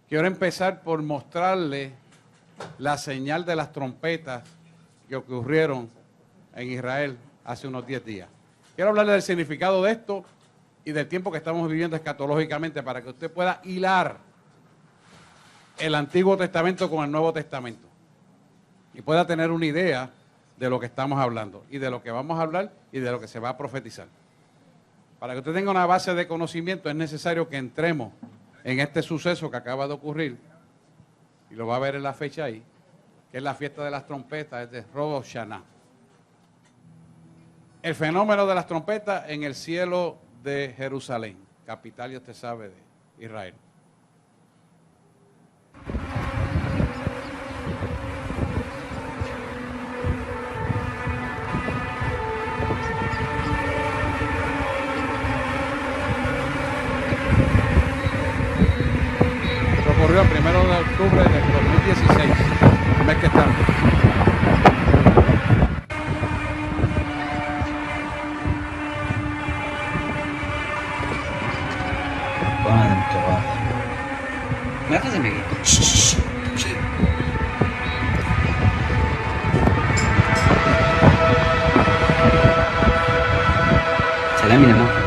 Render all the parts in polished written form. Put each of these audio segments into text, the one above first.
Quiero empezar por mostrarle la señal de las trompetas que ocurrieron en Israel hace unos 10 días. Quiero hablarle del significado de esto y del tiempo que estamos viviendo escatológicamente para que usted pueda hilar el Antiguo Testamento con el Nuevo Testamento y pueda tener una idea de lo que estamos hablando y de lo que vamos a hablar y de lo que se va a profetizar. Para que usted tenga una base de conocimiento es necesario que entremos en este suceso que acaba de ocurrir, y lo va a ver en la fecha ahí, que es la fiesta de las trompetas, es de Rosh Hashanah. El fenómeno de las trompetas en el cielo de Jerusalén, capital, ya usted sabe, de Israel. Ocurrió el 1 de octubre del 2016, el mes que estamos. ¿Cuánto va? ¿Me haces amiguito? Sí. Salam mi mamá.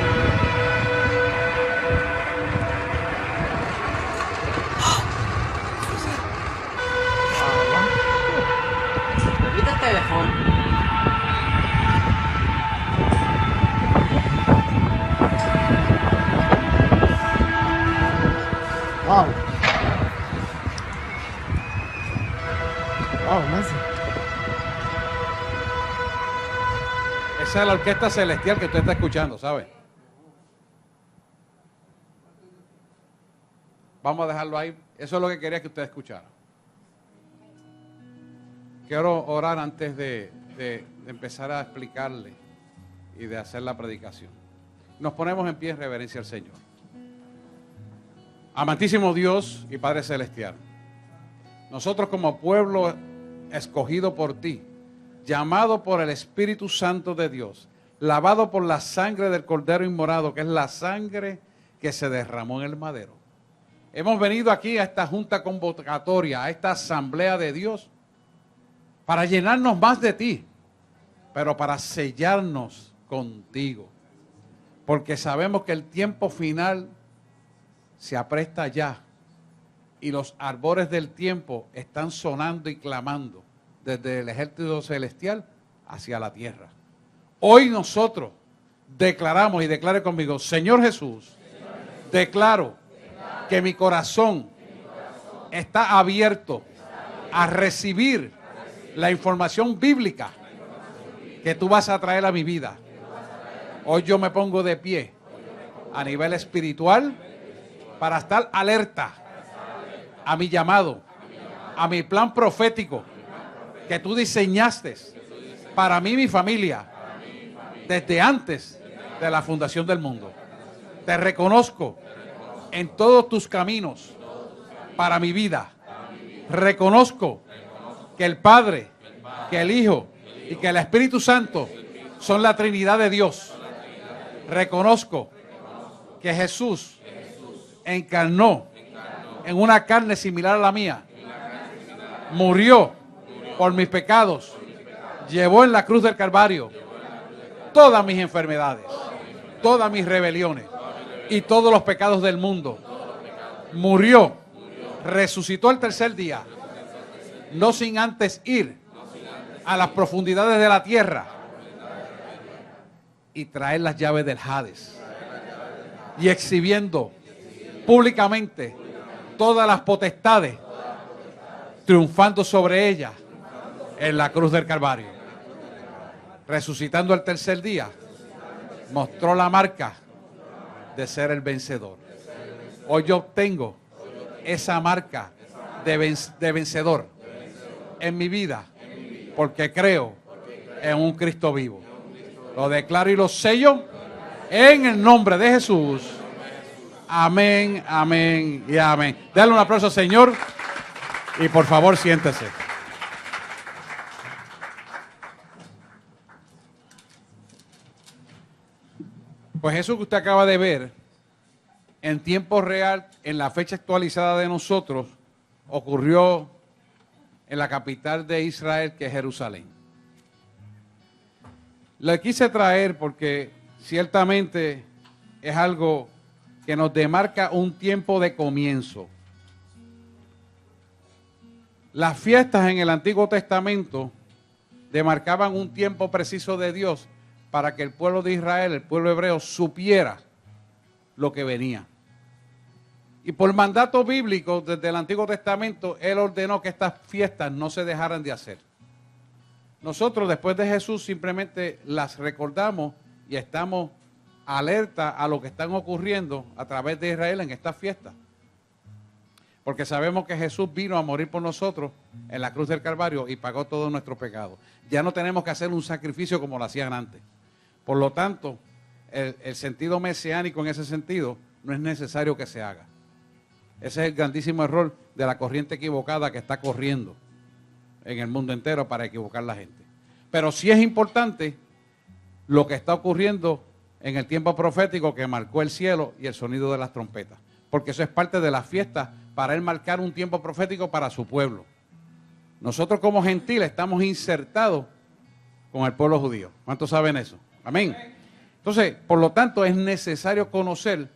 Ahorita el teléfono. Wow. Wow, Nancy. Esa es la orquesta celestial que usted está escuchando, ¿sabe? Vamos a dejarlo ahí. Eso es lo que quería que usted escuchara. Quiero orar antes de empezar a explicarle y de hacer la predicación. Nos ponemos en pie en reverencia al Señor. Amantísimo Dios y Padre Celestial, nosotros como pueblo escogido por ti, llamado por el Espíritu Santo de Dios, lavado por la sangre del Cordero Inmolado, que es la sangre que se derramó en el madero. Hemos venido aquí a esta junta convocatoria, a esta asamblea de Dios, para llenarnos más de ti, pero para sellarnos contigo, porque sabemos que el tiempo final se apresta ya y los arbores del tiempo están sonando y clamando desde el ejército celestial hacia la tierra. Hoy nosotros declaramos, y declare conmigo, Señor Jesús, declaro que mi corazón está abierto a recibir la información bíblica que tú vas a traer a mi vida. Hoy yo me pongo de pie a nivel espiritual para estar alerta a mi llamado, a mi plan profético que tú diseñaste para mí y mi familia desde antes de la fundación del mundo. Te reconozco en todos tus caminos para mi vida. Reconozco que el Padre, que el Hijo y que el Espíritu Santo son la Trinidad de Dios. Reconozco que Jesús encarnó en una carne similar a la mía, murió por mis pecados, llevó en la cruz del Calvario todas mis enfermedades, todas mis rebeliones y todos los pecados del mundo. Murió, resucitó el tercer día, no sin antes ir a las profundidades de la tierra y traer las llaves del Hades y exhibiendo públicamente todas las potestades, triunfando sobre ellas en la cruz del Calvario. Resucitando el tercer día, mostró la marca de ser el vencedor. Hoy yo obtengo esa marca de vencedor en mi vida, porque creo en un Cristo vivo. Lo declaro y lo sello en el nombre de Jesús. Amén, amén y amén. Dale un aplauso al Señor y por favor siéntese. Pues eso que usted acaba de ver en tiempo real, en la fecha actualizada de nosotros, ocurrió en la capital de Israel, que es Jerusalén. Le quise traer porque ciertamente es algo que nos demarca un tiempo de comienzo. Las fiestas en el Antiguo Testamento demarcaban un tiempo preciso de Dios para que el pueblo de Israel, el pueblo hebreo, supiera lo que venía. Y por mandato bíblico, desde el Antiguo Testamento, Él ordenó que estas fiestas no se dejaran de hacer. Nosotros, después de Jesús, simplemente las recordamos y estamos alerta a lo que están ocurriendo a través de Israel en estas fiestas. Porque sabemos que Jesús vino a morir por nosotros en la cruz del Calvario y pagó todo nuestro pecado. Ya no tenemos que hacer un sacrificio como lo hacían antes. Por lo tanto, el sentido mesiánico en ese sentido no es necesario que se haga. Ese es el grandísimo error de la corriente equivocada que está corriendo en el mundo entero para equivocar a la gente. Pero sí es importante lo que está ocurriendo en el tiempo profético que marcó el cielo y el sonido de las trompetas. Porque eso es parte de la fiesta para Él marcar un tiempo profético para su pueblo. Nosotros como gentiles estamos insertados con el pueblo judío. ¿Cuántos saben eso? Amén. Entonces, por lo tanto, es necesario conocer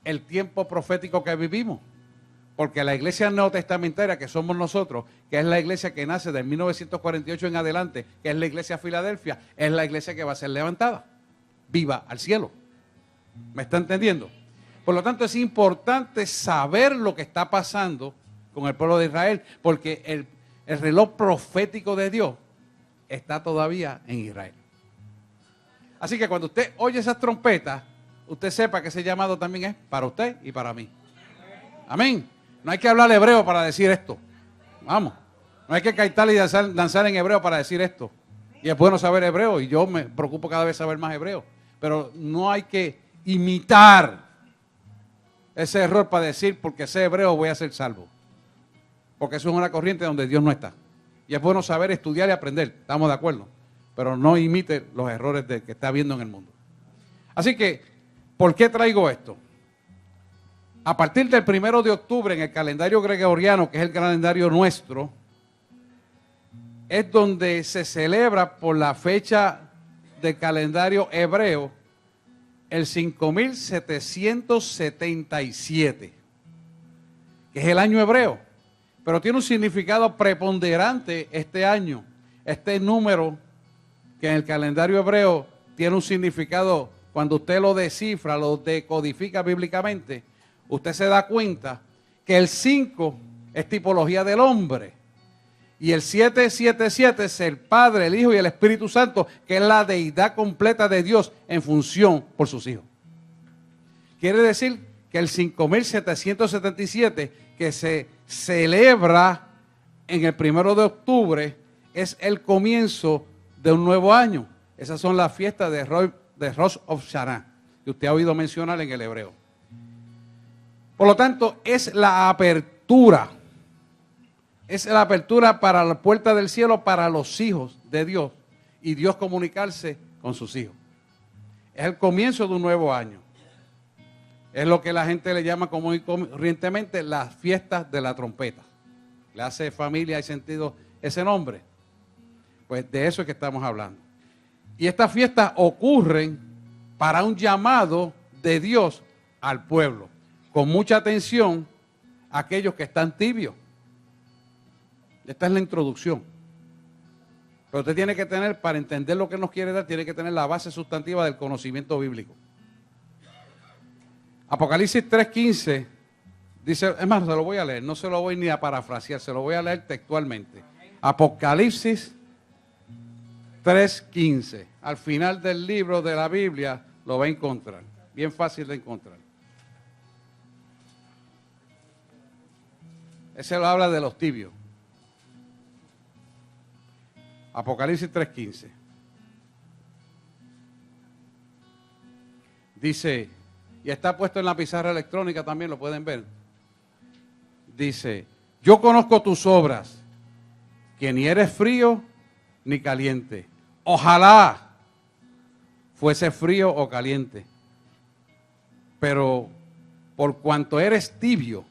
el tiempo profético que vivimos. Porque la iglesia neotestamentaria que somos nosotros, que es la iglesia que nace de 1948 en adelante, que es la iglesia Filadelfia, es la iglesia que va a ser levantada, viva al cielo. ¿Me está entendiendo? Por lo tanto, es importante saber lo que está pasando con el pueblo de Israel, porque el reloj profético de Dios está todavía en Israel. Así que cuando usted oye esas trompetas, usted sepa que ese llamado también es para usted y para mí. Amén. No hay que hablar hebreo para decir esto. Vamos. No hay que cantar y danzar en hebreo para decir esto. Y es bueno saber hebreo, y yo me preocupo cada vez saber más hebreo. Pero no hay que imitar ese error para decir, porque sé hebreo voy a ser salvo. Porque eso es una corriente donde Dios no está. Y es bueno saber estudiar y aprender, estamos de acuerdo. Pero no imite los errores que está habiendo en el mundo. Así que, ¿por qué traigo esto? A partir del 1 de octubre en el calendario gregoriano, que es el calendario nuestro, es donde se celebra por la fecha del calendario hebreo el 5777, que es el año hebreo, pero tiene un significado preponderante este año. Este número que en el calendario hebreo tiene un significado, cuando usted lo descifra, lo decodifica bíblicamente, usted se da cuenta que el 5 es tipología del hombre. Y el 777 es el Padre, el Hijo y el Espíritu Santo, que es la deidad completa de Dios en función por sus hijos. Quiere decir que el 5777 que se celebra en el 1 de octubre es el comienzo de un nuevo año. Esas son las fiestas de Rosh Hashanah, que usted ha oído mencionar en el hebreo. Por lo tanto, es la apertura. Es la apertura para la puerta del cielo para los hijos de Dios y Dios comunicarse con sus hijos. Es el comienzo de un nuevo año. Es lo que la gente le llama común y corrientemente las fiestas de la trompeta. ¿Le hace familia y sentido ese nombre? Pues de eso es que estamos hablando. Y estas fiestas ocurren para un llamado de Dios al pueblo. Con mucha atención a aquellos que están tibios. Esta es la introducción. Pero usted tiene que tener, para entender lo que nos quiere dar, tiene que tener la base sustantiva del conocimiento bíblico. Apocalipsis 3:15 dice, es más, se lo voy a leer, no se lo voy ni a parafrasear, se lo voy a leer textualmente. Apocalipsis 3:15. Al final del libro de la Biblia lo va a encontrar. Bien fácil de encontrar. Ese lo habla de los tibios. Apocalipsis 3:15. Dice, y está puesto en la pizarra electrónica también, lo pueden ver. Dice, yo conozco tus obras, que ni eres frío ni caliente. Ojalá fuese frío o caliente. Pero por cuanto eres tibio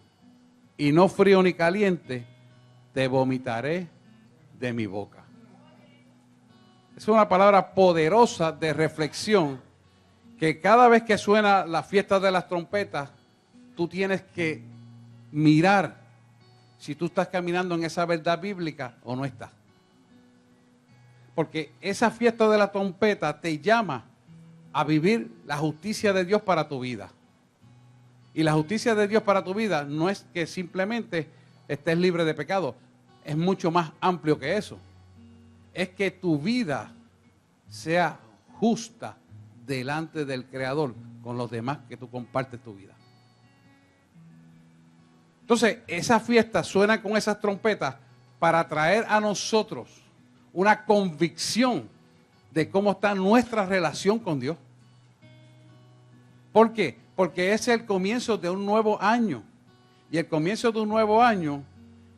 y no frío ni caliente, te vomitaré de mi boca. Es una palabra poderosa de reflexión que cada vez que suena la fiesta de las trompetas, tú tienes que mirar si tú estás caminando en esa verdad bíblica o no estás. Porque esa fiesta de la trompeta te llama a vivir la justicia de Dios para tu vida. Y la justicia de Dios para tu vida no es que simplemente estés libre de pecado, es mucho más amplio que eso. Es que tu vida sea justa delante del Creador con los demás que tú compartes tu vida. Entonces, esa fiesta suena con esas trompetas para traer a nosotros una convicción de cómo está nuestra relación con Dios. ¿Por qué? Porque es el comienzo de un nuevo año. Y el comienzo de un nuevo año,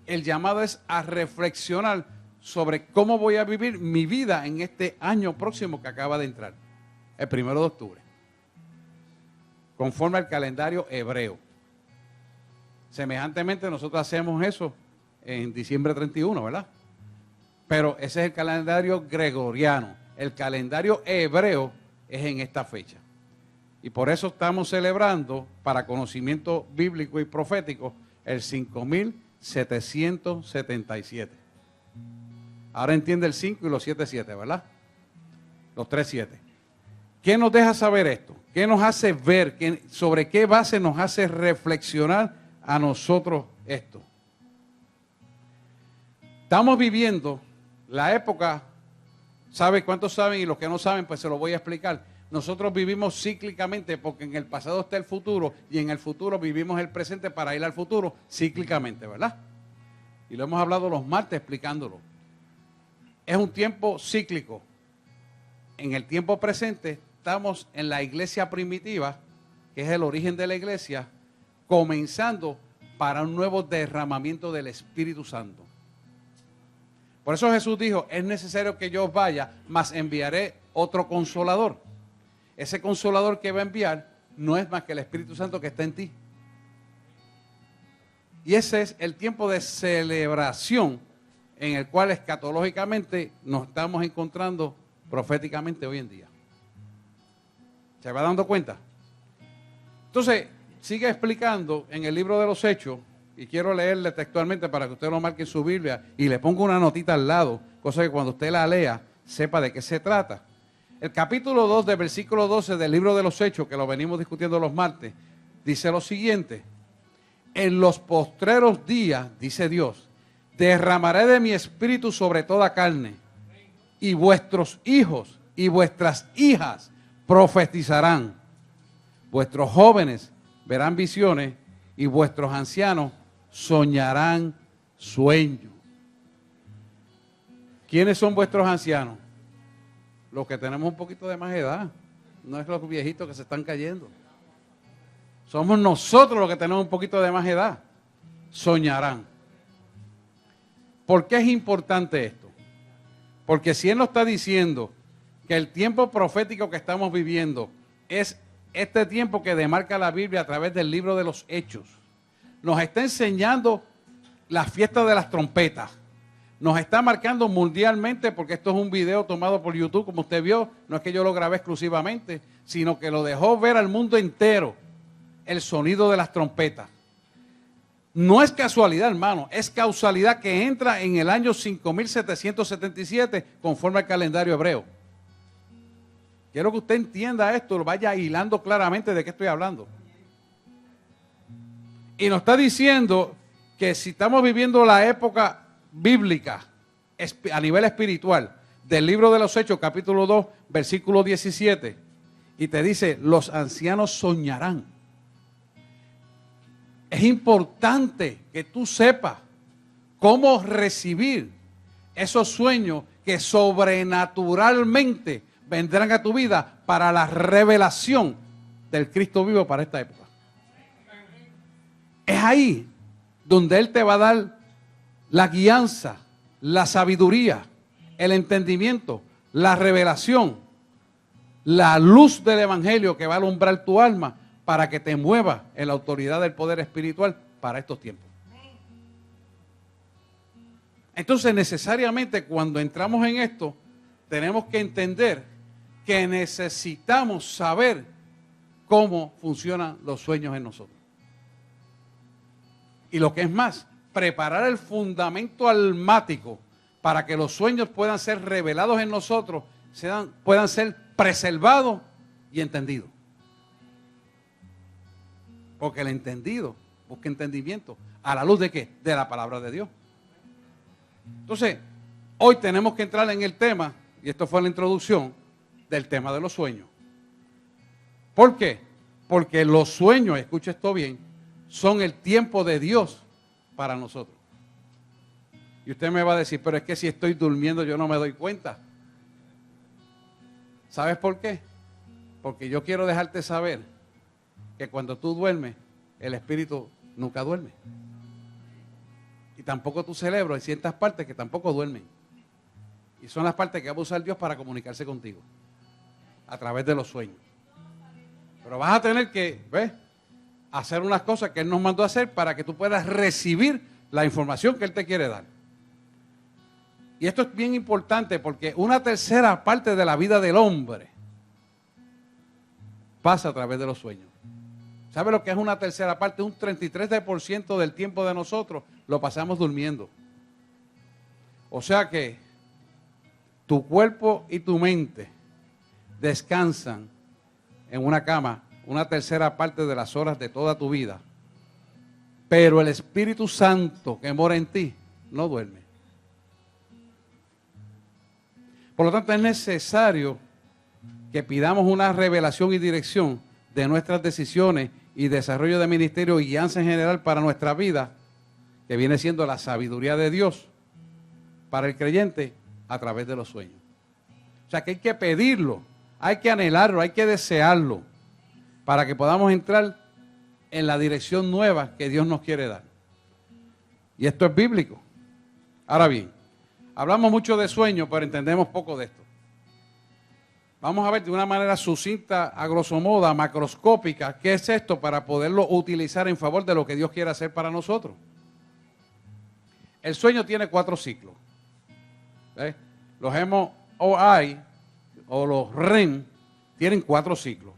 el llamado es a reflexionar sobre cómo voy a vivir mi vida en este año próximo que acaba de entrar, el 1 de octubre, conforme al calendario hebreo. Semejantemente nosotros hacemos eso en diciembre 31, ¿verdad? Pero ese es el calendario gregoriano. El calendario hebreo es en esta fecha. Y por eso estamos celebrando, para conocimiento bíblico y profético, el 5777. Ahora entiende el 5 y los 77, ¿verdad? Los 37. ¿Qué nos deja saber esto? ¿Qué nos hace ver? ¿Sobre qué base nos hace reflexionar a nosotros esto? Estamos viviendo la época, ¿sabe cuántos saben? Y los que no saben, pues se lo voy a explicar. Nosotros vivimos cíclicamente porque en el pasado está el futuro y en el futuro vivimos el presente para ir al futuro cíclicamente, ¿verdad? Y lo hemos hablado los martes explicándolo. Es un tiempo cíclico. En el tiempo presente estamos en la iglesia primitiva, que es el origen de la iglesia, comenzando para un nuevo derramamiento del Espíritu Santo. Por eso Jesús dijo, es necesario que yo vaya, mas enviaré otro consolador. Ese consolador que va a enviar no es más que el Espíritu Santo que está en ti. Y ese es el tiempo de celebración en el cual escatológicamente nos estamos encontrando proféticamente hoy en día. ¿Se va dando cuenta? Entonces, sigue explicando en el libro de los Hechos, y quiero leerle textualmente para que usted lo marque en su Biblia y le ponga una notita al lado, cosa que cuando usted la lea, sepa de qué se trata. El capítulo 2 del versículo 12 del libro de los Hechos, que lo venimos discutiendo los martes, dice lo siguiente: en los postreros días, dice Dios, derramaré de mi espíritu sobre toda carne, y vuestros hijos y vuestras hijas profetizarán, vuestros jóvenes verán visiones y vuestros ancianos soñarán sueños. ¿Quiénes son vuestros ancianos? Los que tenemos un poquito de más edad, no es los viejitos que se están cayendo. Somos nosotros los que tenemos un poquito de más edad. Soñarán. ¿Por qué es importante esto? Porque si Él nos está diciendo que el tiempo profético que estamos viviendo es este tiempo que demarca la Biblia a través del libro de los Hechos, nos está enseñando la fiesta de las trompetas. Nos está marcando mundialmente, porque esto es un video tomado por YouTube, como usted vio, no es que yo lo grabé exclusivamente, sino que lo dejó ver al mundo entero, el sonido de las trompetas. No es casualidad, hermano, es causalidad que entra en el año 5777 conforme al calendario hebreo. Quiero que usted entienda esto, lo vaya hilando claramente de qué estoy hablando. Y nos está diciendo que si estamos viviendo la época bíblica a nivel espiritual del libro de los Hechos, capítulo 2, versículo 17, y te dice, los ancianos soñarán. Es importante que tú sepas cómo recibir esos sueños que sobrenaturalmente vendrán a tu vida para la revelación del Cristo vivo para esta época. Es ahí donde Él te va a dar la guianza, la sabiduría, el entendimiento, la revelación, la luz del Evangelio que va a alumbrar tu alma para que te muevas en la autoridad del poder espiritual para estos tiempos. Entonces, necesariamente cuando entramos en esto, tenemos que entender que necesitamos saber cómo funcionan los sueños en nosotros. Y lo que es más, preparar el fundamento almático para que los sueños puedan ser revelados en nosotros, puedan ser preservados y entendidos. Porque el entendido busca entendimiento. ¿A la luz de qué? De la palabra de Dios. Entonces, hoy tenemos que entrar en el tema, y esto fue la introducción, del tema de los sueños. ¿Por qué? Porque los sueños, escucha esto bien, son el tiempo de Dios para nosotros. Y usted me va a decir, pero es que si estoy durmiendo yo no me doy cuenta. ¿Sabes por qué? Porque yo quiero dejarte saber que cuando tú duermes, el espíritu nunca duerme. Y tampoco tu cerebro, hay ciertas partes que tampoco duermen. Y son las partes que va a usar Dios para comunicarse contigo. A través de los sueños. Pero vas a tener que, ¿ves? Hacer unas cosas que Él nos mandó a hacer para que tú puedas recibir la información que Él te quiere dar. Y esto es bien importante porque una tercera parte de la vida del hombre pasa a través de los sueños. ¿Sabe lo que es una tercera parte? Un 33% del tiempo de nosotros lo pasamos durmiendo. O sea que tu cuerpo y tu mente descansan en una cama una tercera parte de las horas de toda tu vida. Pero el Espíritu Santo que mora en ti no duerme. Por lo tanto, es necesario que pidamos una revelación y dirección de nuestras decisiones y desarrollo de ministerio y guianza en general para nuestra vida, que viene siendo la sabiduría de Dios para el creyente a través de los sueños. O sea que hay que pedirlo, hay que anhelarlo, hay que desearlo para que podamos entrar en la dirección nueva que Dios nos quiere dar. Y esto es bíblico. Ahora bien, hablamos mucho de sueños, pero entendemos poco de esto. Vamos a ver de una manera sucinta, a grosso modo, macroscópica, qué es esto para poderlo utilizar en favor de lo que Dios quiere hacer para nosotros. El sueño tiene 4 ciclos. ¿Ves? Los MOI o los REM tienen 4 ciclos.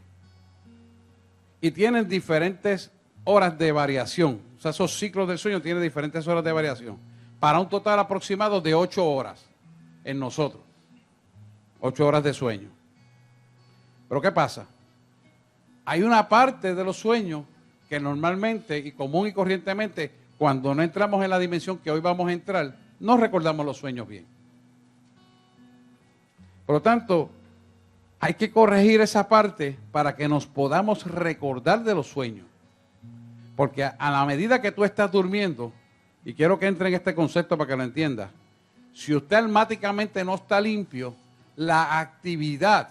Y tienen diferentes horas de variación. O sea, esos ciclos del sueño tienen diferentes horas de variación. Para un total aproximado de 8 horas en nosotros. 8 horas de sueño. Pero ¿qué pasa? Hay una parte de los sueños que normalmente y común y corrientemente, cuando no entramos en la dimensión que hoy vamos a entrar, no recordamos los sueños bien. Por lo tanto, hay que corregir esa parte para que nos podamos recordar de los sueños. Porque a la medida que tú estás durmiendo, y quiero que entre en este concepto para que lo entienda, si usted almáticamente no está limpio, la actividad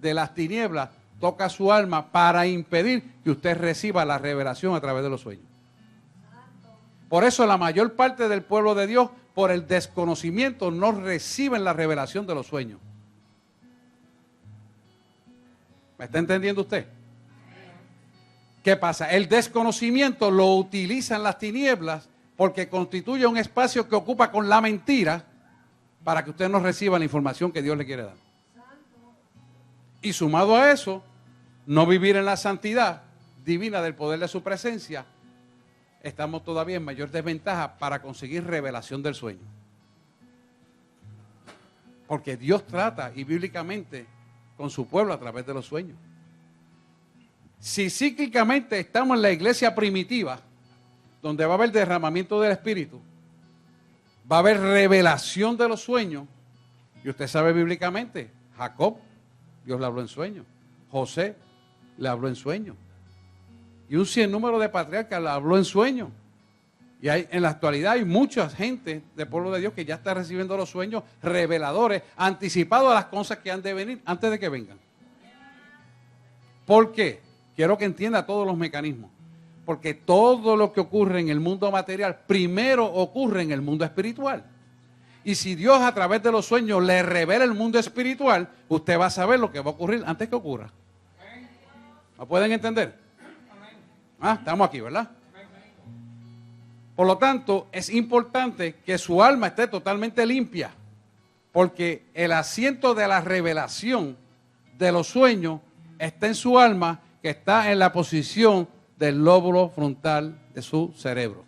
de las tinieblas toca su alma para impedir que usted reciba la revelación a través de los sueños. Por eso la mayor parte del pueblo de Dios, por el desconocimiento, no reciben la revelación de los sueños. ¿Me está entendiendo usted? ¿Qué pasa? El desconocimiento lo utilizan las tinieblas porque constituye un espacio que ocupa con la mentira para que usted no reciba la información que Dios le quiere dar. Y sumado a eso, no vivir en la santidad divina del poder de su presencia, estamos todavía en mayor desventaja para conseguir revelación del sueño. Porque Dios trata y bíblicamente con su pueblo a través de los sueños. Si cíclicamente estamos en la iglesia primitiva, donde va a haber derramamiento del Espíritu, va a haber revelación de los sueños, y usted sabe bíblicamente, Jacob, Dios le habló en sueños, José le habló en sueños, y un sinnúmero de patriarcas le habló en sueños. Y en la actualidad hay mucha gente del pueblo de Dios que ya está recibiendo los sueños reveladores, anticipados a las cosas que han de venir antes de que vengan. ¿Por qué? Quiero que entienda todos los mecanismos. Porque todo lo que ocurre en el mundo material, primero ocurre en el mundo espiritual. Y si Dios a través de los sueños le revela el mundo espiritual, usted va a saber lo que va a ocurrir antes que ocurra. ¿Lo pueden entender? Ah, estamos aquí, ¿verdad? Por lo tanto, es importante que su alma esté totalmente limpia, porque el asiento de la revelación de los sueños está en su alma, que está en la posición del lóbulo frontal de su cerebro.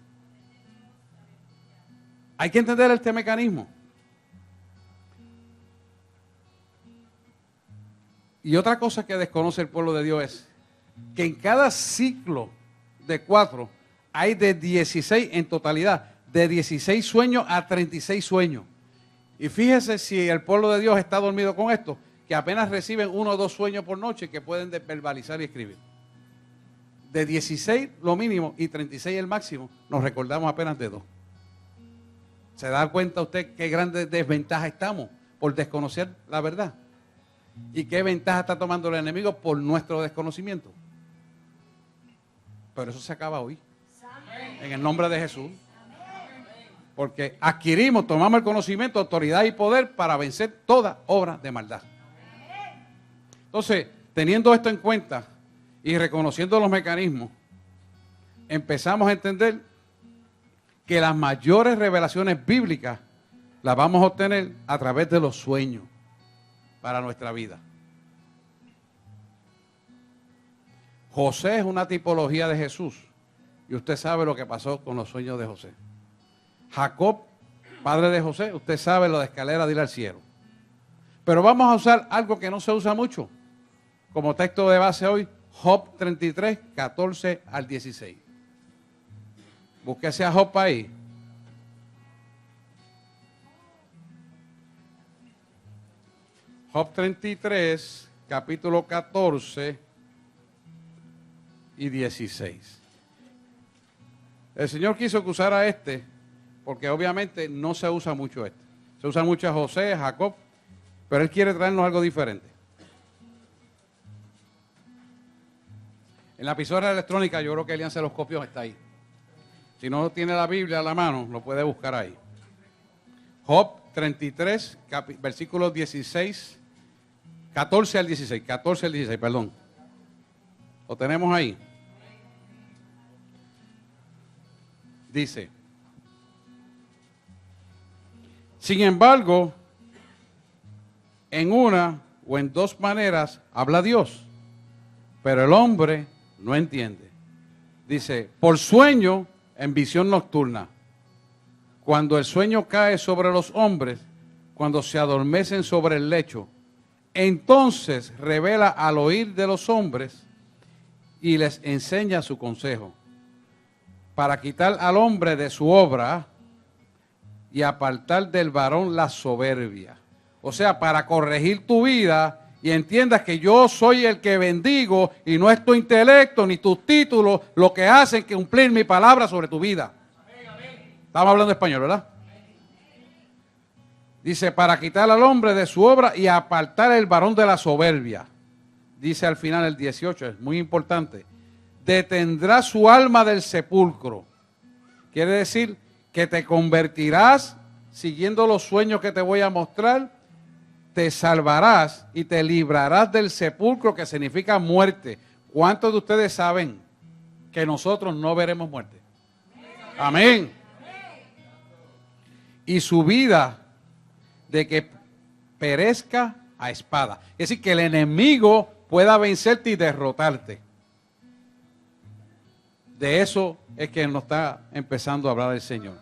Hay que entender este mecanismo. Y otra cosa que desconoce el pueblo de Dios es que en cada ciclo de 4 hay de 16 en totalidad, de 16 sueños a 36 sueños. Y fíjese si el pueblo de Dios está dormido con esto, que apenas reciben 1 o 2 sueños por noche que pueden verbalizar y escribir. De 16 lo mínimo y 36 el máximo, nos recordamos apenas de 2. ¿Se da cuenta usted qué grande desventaja estamos por desconocer la verdad? ¿Y qué ventaja está tomando el enemigo por nuestro desconocimiento? Pero eso se acaba hoy. En el nombre de Jesús. Porque adquirimos, tomamos el conocimiento, autoridad y poder para vencer toda obra de maldad. Entonces, teniendo esto en cuenta y reconociendo los mecanismos, empezamos a entender que las mayores revelaciones bíblicas las vamos a obtener a través de los sueños para nuestra vida. José es una tipología de Jesús y usted sabe lo que pasó con los sueños de José. Jacob, padre de José, usted sabe lo de escalera de ir al cielo. Pero vamos a usar algo que no se usa mucho como texto de base hoy, Job 33, 14 al 16. Búsquese a Job ahí. Job 33, capítulo 14 y 16. El Señor quiso que usara este, porque obviamente no se usa mucho este. Se usa mucho a José, a Jacob, pero Él quiere traernos algo diferente. En la pizarra electrónica, yo creo que Elian se los copios está ahí. Si no tiene la Biblia a la mano, lo puede buscar ahí. Job 33, versículos 16, 14 al 16, 14 al 16, perdón. ¿Lo tenemos ahí? Dice: sin embargo, en una o en dos maneras habla Dios, pero el hombre no entiende. Dice: por sueño, en visión nocturna, cuando el sueño cae sobre los hombres, cuando se adormecen sobre el lecho, entonces revela al oír de los hombres y les enseña su consejo, para quitar al hombre de su obra y apartar del varón la soberbia. O sea, para corregir tu vida y entiendas que yo soy el que bendigo y no es tu intelecto ni tus títulos lo que hacen que cumplir mi palabra sobre tu vida. Estamos hablando español, ¿verdad? Dice, para quitar al hombre de su obra y apartar el varón de la soberbia. Dice al final el 18, es muy importante. Detendrá su alma del sepulcro. Quiere decir que te convertirás siguiendo los sueños que te voy a mostrar, te salvarás y te librarás del sepulcro, que significa muerte. ¿Cuántos de ustedes saben que nosotros no veremos muerte? Amén. Y su vida de que perezca a espada. Es decir, que el enemigo pueda vencerte y derrotarte. De eso es que nos está empezando a hablar el Señor.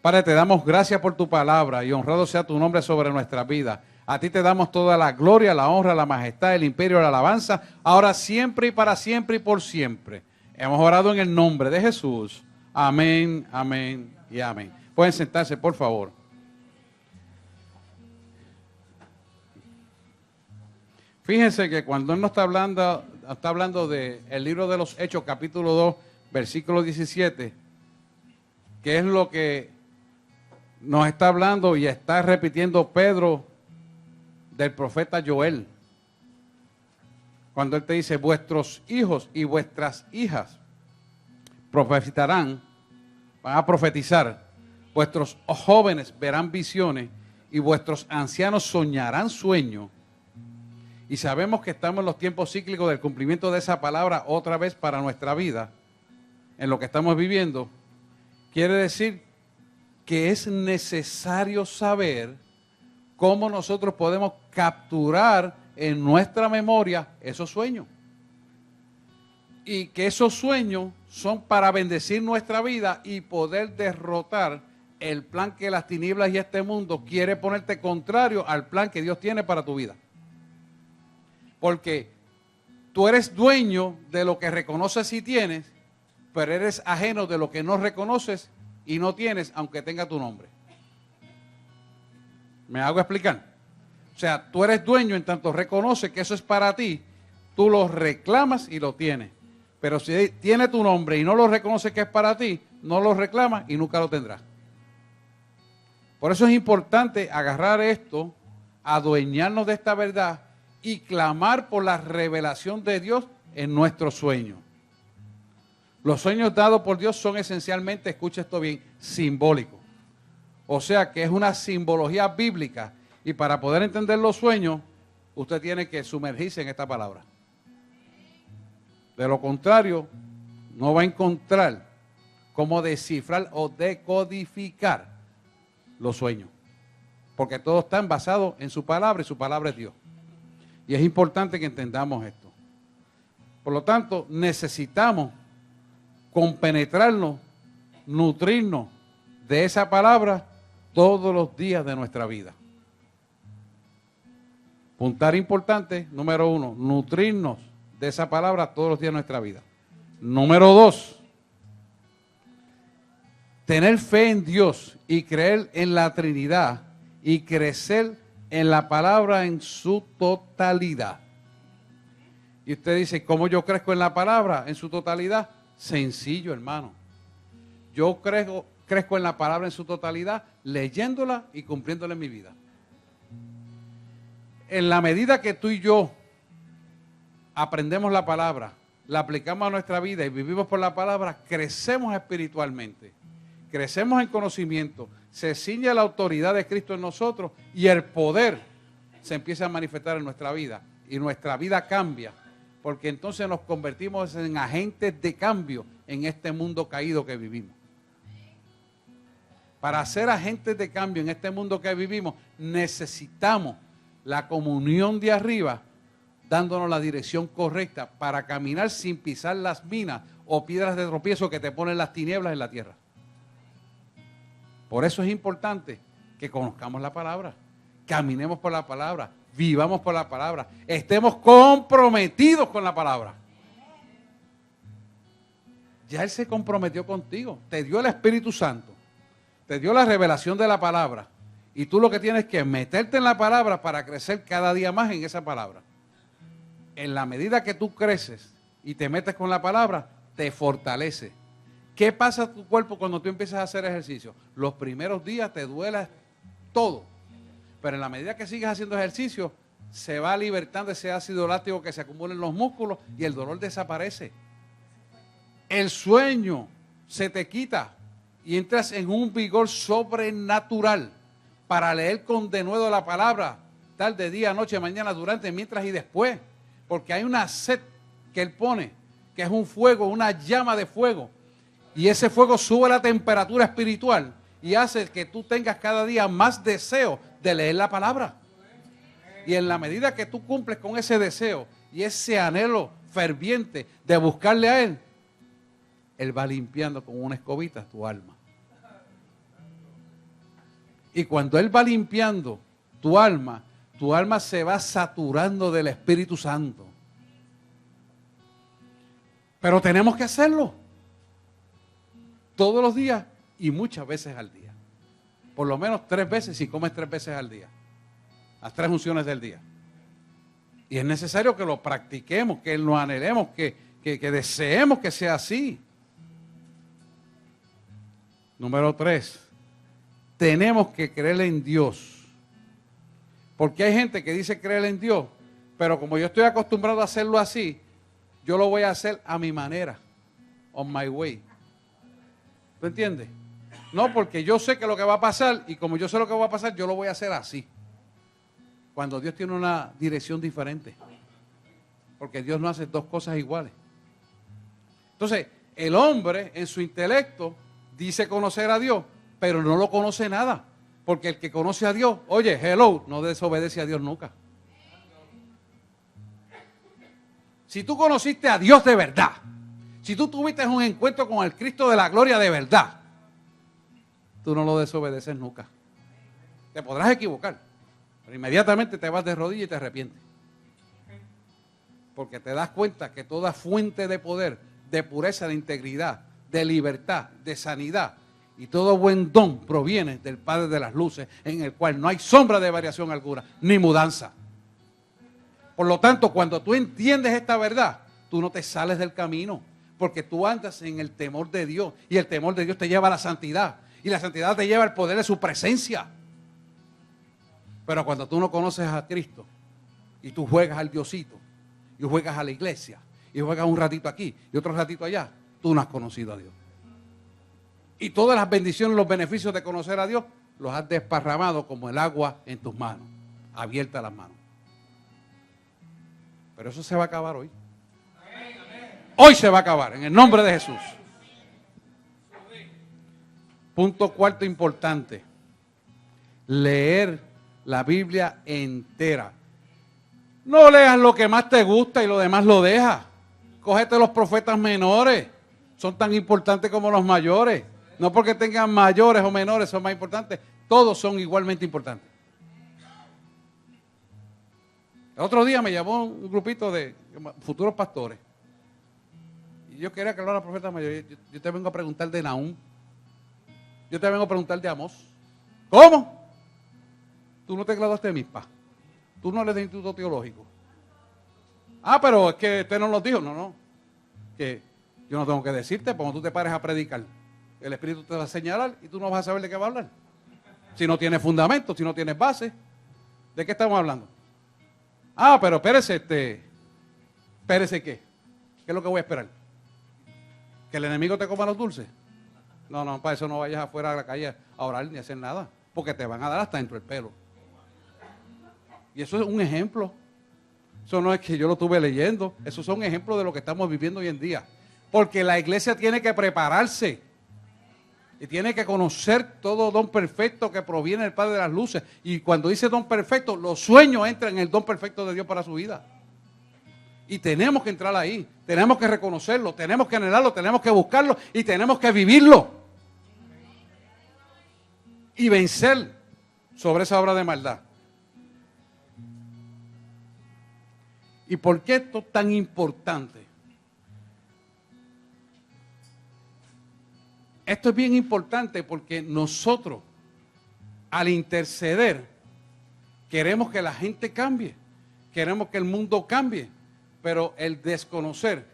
Padre, te damos gracias por tu palabra y honrado sea tu nombre sobre nuestra vida. A ti te damos toda la gloria, la honra, la majestad, el imperio, la alabanza, ahora siempre y para siempre y por siempre. Hemos orado en el nombre de Jesús. Amén, amén y amén. Pueden sentarse, por favor. Fíjense que cuando Él nos está hablando del libro de los Hechos, capítulo 2, versículo 17, que es lo que nos está hablando y está repitiendo Pedro del profeta Joel. Cuando él te dice, vuestros hijos y vuestras hijas profetizarán, van a profetizar, vuestros jóvenes verán visiones y vuestros ancianos soñarán sueños. Y sabemos que estamos en los tiempos cíclicos del cumplimiento de esa palabra otra vez para nuestra vida. en lo que estamos viviendo, quiere decir que es necesario saber cómo nosotros podemos capturar en nuestra memoria esos sueños. Y que esos sueños son para bendecir nuestra vida y poder derrotar el plan que las tinieblas y este mundo quiere ponerte contrario al plan que Dios tiene para tu vida. Porque tú eres dueño de lo que reconoces y tienes, pero eres ajeno de lo que no reconoces y no tienes, aunque tenga tu nombre. ¿Me hago explicar? O sea, tú eres dueño en tanto reconoces que eso es para ti, tú lo reclamas y lo tienes. Pero si tiene tu nombre y no lo reconoces que es para ti, no lo reclamas y nunca lo tendrás. Por eso es importante agarrar esto, adueñarnos de esta verdad y clamar por la revelación de Dios en nuestros sueños. Los sueños dados por Dios son esencialmente, escucha esto bien, simbólicos. O sea que es una simbología bíblica y para poder entender los sueños, usted tiene que sumergirse en esta palabra. De lo contrario, no va a encontrar cómo descifrar o decodificar los sueños. Porque todos están basados en su palabra y su palabra es Dios. Y es importante que entendamos esto. Por lo tanto, necesitamos compenetrarnos, nutrirnos de esa palabra todos los días de nuestra vida. Puntal importante, número 1, nutrirnos de esa palabra todos los días de nuestra vida. Número 2, tener fe en Dios y creer en la Trinidad y crecer en la palabra en su totalidad. Y usted dice, ¿cómo yo crezco en la palabra en su totalidad? Sencillo, hermano. Yo crezco en la palabra en su totalidad, leyéndola y cumpliéndola en mi vida. En la medida que tú y yo aprendemos la palabra, la aplicamos a nuestra vida y vivimos por la palabra, crecemos espiritualmente, crecemos en conocimiento, se ciñe la autoridad de Cristo en nosotros y el poder se empieza a manifestar en nuestra vida y nuestra vida cambia, porque entonces nos convertimos en agentes de cambio en este mundo caído que vivimos. Para ser agentes de cambio en este mundo que vivimos, necesitamos la comunión de arriba, dándonos la dirección correcta para caminar sin pisar las minas o piedras de tropiezo que te ponen las tinieblas en la tierra. Por eso es importante que conozcamos la palabra, caminemos por la palabra, vivamos por la palabra, estemos comprometidos con la palabra. Ya Él se comprometió contigo, te dio el Espíritu Santo, te dio la revelación de la palabra y tú lo que tienes que meterte en la palabra para crecer cada día más en esa palabra. En la medida que tú creces y te metes con la palabra, te fortalece. ¿Qué pasa a tu cuerpo cuando tú empiezas a hacer ejercicio? Los primeros días te duele todo, pero en la medida que sigues haciendo ejercicio, se va libertando ese ácido láctico que se acumula en los músculos y el dolor desaparece. El sueño se te quita y entras en un vigor sobrenatural para leer con denuedo la palabra, tarde, día, noche, mañana, durante, mientras y después. Porque hay una sed que Él pone, que es un fuego, una llama de fuego. Y ese fuego sube la temperatura espiritual y hace que tú tengas cada día más deseo de leer la palabra. Y en la medida que tú cumples con ese deseo y ese anhelo ferviente de buscarle a Él, Él va limpiando con una escobita tu alma. Y cuando Él va limpiando tu alma se va saturando del Espíritu Santo. Pero tenemos que hacerlo todos los días y muchas veces al día. Por lo menos 3 veces si comes 3 veces al día. Las 3 unciones del día. Y es necesario que lo practiquemos, que lo anhelemos, que deseemos que sea así. Número 3. Tenemos que creer en Dios. Porque hay gente que dice creer en Dios, pero como yo estoy acostumbrado a hacerlo así, yo lo voy a hacer a mi manera, on my way. ¿Tú entiendes? No, porque yo sé que lo que va a pasar, y como yo sé lo que va a pasar, yo lo voy a hacer así. Cuando Dios tiene una dirección diferente. Porque Dios no hace 2 cosas iguales. Entonces, El hombre en su intelecto dice conocer a Dios, pero no lo conoce nada. Porque el que conoce a Dios, oye, hello, no desobedece a Dios nunca. Si tú conociste a Dios de verdad, si tú tuviste un encuentro con el Cristo de la gloria de verdad, tú no lo desobedeces nunca. Te podrás equivocar, pero inmediatamente te vas de rodillas y te arrepientes. Porque te das cuenta que toda fuente de poder, de pureza, de integridad, de libertad, de sanidad y todo buen don proviene del Padre de las luces, en el cual no hay sombra de variación alguna, ni mudanza. Por lo tanto, cuando tú entiendes esta verdad, tú no te sales del camino, porque tú andas en el temor de Dios, y el temor de Dios te lleva a la santidad, y la santidad te lleva al poder de su presencia. Pero cuando tú no conoces a Cristo, y tú juegas al Diosito, y juegas a la iglesia, y juegas un ratito aquí, y otro ratito allá, tú no has conocido a Dios. Y todas las bendiciones, los beneficios de conocer a Dios, los has desparramado como el agua en tus manos, abiertas las manos. Pero eso se va a acabar hoy. Hoy se va a acabar, en el nombre de Jesús. Punto cuarto importante. Leer la Biblia entera. No leas lo que más te gusta y lo demás lo dejas. Cógete los profetas menores. Son tan importantes como los mayores. No porque tengan mayores o menores son más importantes. Todos son igualmente importantes. El otro día me llamó un grupito de futuros pastores. Y yo quería que hablara profeta mayor. Yo te vengo a preguntar de Nahum. Yo te vengo a preguntar de Amós. ¿Cómo? Tú no te graduaste de MISPA. Tú no eres de instituto teológico. Ah, pero es que usted no nos dijo. No. Que yo no tengo que decirte, porque cuando tú te pares a predicar, el Espíritu te va a señalar y tú no vas a saber de qué va a hablar. Si no tienes fundamento, si no tienes base, ¿de qué estamos hablando? Ah, pero espérese, espérese ¿qué? ¿Qué es lo que voy a esperar? ¿Que el enemigo te coma los dulces? No, para eso no vayas afuera a la calle a orar ni a hacer nada, porque te van a dar hasta dentro del pelo. Y eso es un ejemplo. Eso no es que yo lo estuve leyendo, esos son ejemplos de lo que estamos viviendo hoy en día. Porque la iglesia tiene que prepararse y tiene que conocer todo don perfecto que proviene del Padre de las luces. Y cuando dice don perfecto, los sueños entran en el don perfecto de Dios para su vida. Y tenemos que entrar ahí, tenemos que reconocerlo, tenemos que anhelarlo, tenemos que buscarlo y tenemos que vivirlo. Y vencer sobre esa obra de maldad. ¿Y por qué esto es tan importante? Esto es bien importante porque nosotros, al interceder, queremos que la gente cambie, queremos que el mundo cambie, pero el desconocer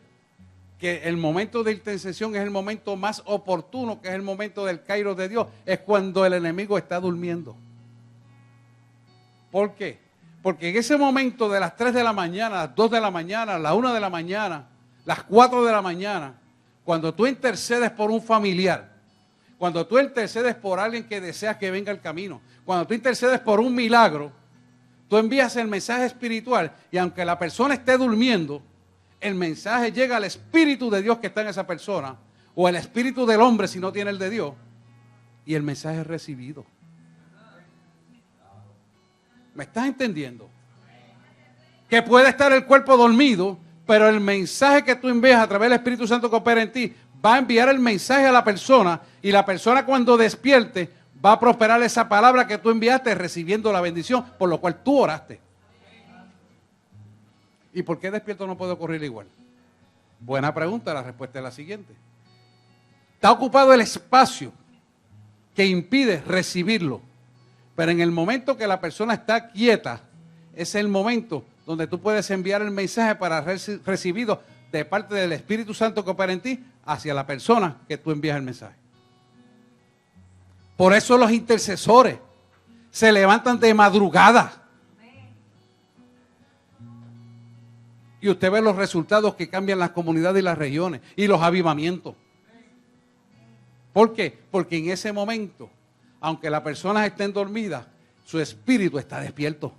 que el momento de intercesión es el momento más oportuno, que es el momento del kairos de Dios, es cuando el enemigo está durmiendo. ¿Por qué? Porque en ese momento de las 3 de la mañana, las 2 de la mañana, las 1 de la mañana, las 4 de la mañana, cuando tú intercedes por un familiar, cuando tú intercedes por alguien que deseas que venga al camino, cuando tú intercedes por un milagro, tú envías el mensaje espiritual y aunque la persona esté durmiendo, el mensaje llega al Espíritu de Dios que está en esa persona o el Espíritu del hombre si no tiene el de Dios y el mensaje es recibido. ¿Me estás entendiendo? Que puede estar el cuerpo dormido, pero el mensaje que tú envías a través del Espíritu Santo que opera en ti va a enviar el mensaje a la persona y la persona cuando despierte va a prosperar esa palabra que tú enviaste recibiendo la bendición por lo cual tú oraste. ¿Y por qué despierto no puede ocurrir igual? Buena pregunta, la respuesta es la siguiente. Está ocupado el espacio que impide recibirlo, pero en el momento que la persona está quieta, es el momento donde tú puedes enviar el mensaje para ser recibido de parte del Espíritu Santo que opera en ti hacia la persona que tú envías el mensaje. Por eso los intercesores se levantan de madrugada. Y usted ve los resultados que cambian las comunidades y las regiones y los avivamientos. ¿Por qué? Porque en ese momento, aunque las personas estén dormidas, su espíritu está despierto.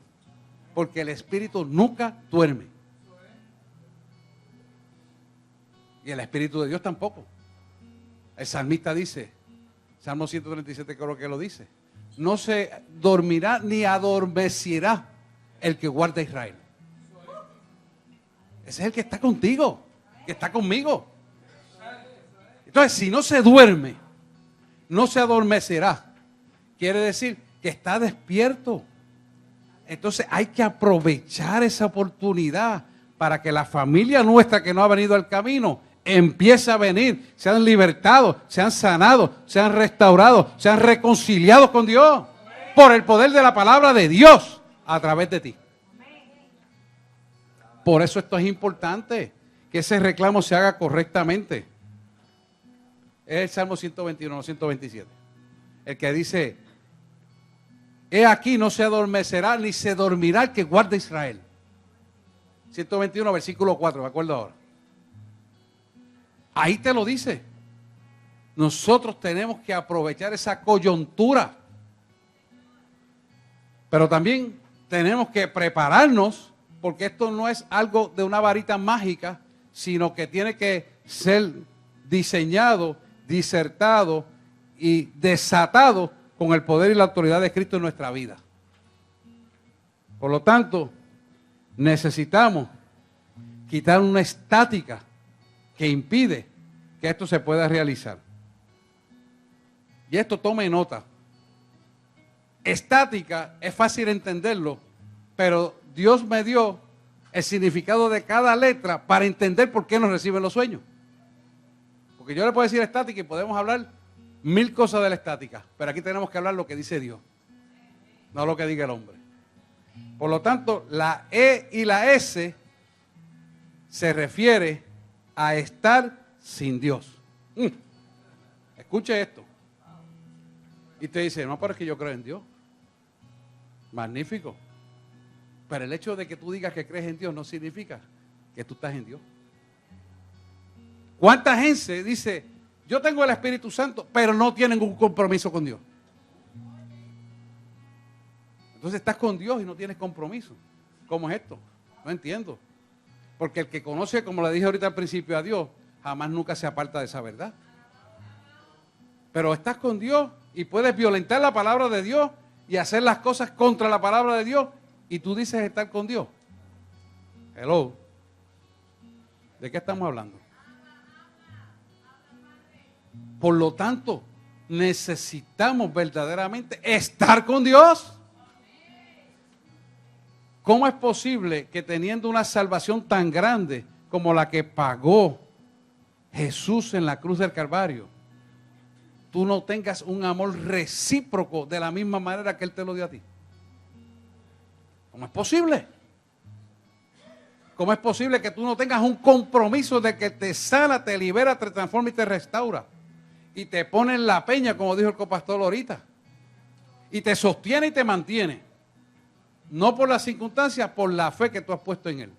Porque el espíritu nunca duerme. Y el Espíritu de Dios tampoco. El salmista dice, Salmo 137 creo que lo dice, no se dormirá ni adormecerá el que guarda a Israel. Ese es el que está contigo, que está conmigo. Entonces, si no se duerme, no se adormecerá. Quiere decir que está despierto. Entonces hay que aprovechar esa oportunidad para que la familia nuestra que no ha venido al camino empiece a venir, sean libertados, sean sanados, sean restaurados, sean reconciliados con Dios por el poder de la palabra de Dios a través de ti. Por eso esto es importante, que ese reclamo se haga correctamente. Es el Salmo 121, no 127. El que dice, he aquí no se adormecerá ni se dormirá el que guarda Israel. 121, versículo 4, me acuerdo ahora. Ahí te lo dice. Nosotros tenemos que aprovechar esa coyuntura. Pero también tenemos que prepararnos, porque esto no es algo de una varita mágica, sino que tiene que ser diseñado, disertado y desatado con el poder y la autoridad de Cristo en nuestra vida. Por lo tanto, necesitamos quitar una estática que impide que esto se pueda realizar. Y esto tome nota. Estática es fácil entenderlo, pero Dios me dio el significado de cada letra para entender por qué nos reciben los sueños. Porque yo le puedo decir estática y podemos hablar 1000 cosas de la estática, pero aquí tenemos que hablar lo que dice Dios, no lo que diga el hombre. Por lo tanto, la E y la S se refiere a estar sin Dios. Escuche esto. Y te dice, no, pero es que yo creo en Dios. Magnífico. Pero el hecho de que tú digas que crees en Dios no significa que tú estás en Dios. ¿Cuánta gente dice, yo tengo el Espíritu Santo, pero no tienen un compromiso con Dios? Entonces estás con Dios y no tienes compromiso. ¿Cómo es esto? No entiendo. Porque el que conoce, como le dije ahorita al principio, a Dios, jamás nunca se aparta de esa verdad. Pero estás con Dios y puedes violentar la palabra de Dios y hacer las cosas contra la palabra de Dios y tú dices estar con Dios. Hello. ¿De qué estamos hablando? Por lo tanto, necesitamos verdaderamente estar con Dios. ¿Cómo es posible que teniendo una salvación tan grande como la que pagó Jesús en la cruz del Calvario, tú no tengas un amor recíproco de la misma manera que Él te lo dio a ti? ¿Cómo es posible? ¿Cómo es posible que tú no tengas un compromiso de que te sana, te libera, te transforma y te restaura? Y te pone en la peña, como dijo el copastor ahorita. Y te sostiene y te mantiene. No por las circunstancias, por la fe que tú has puesto en Él.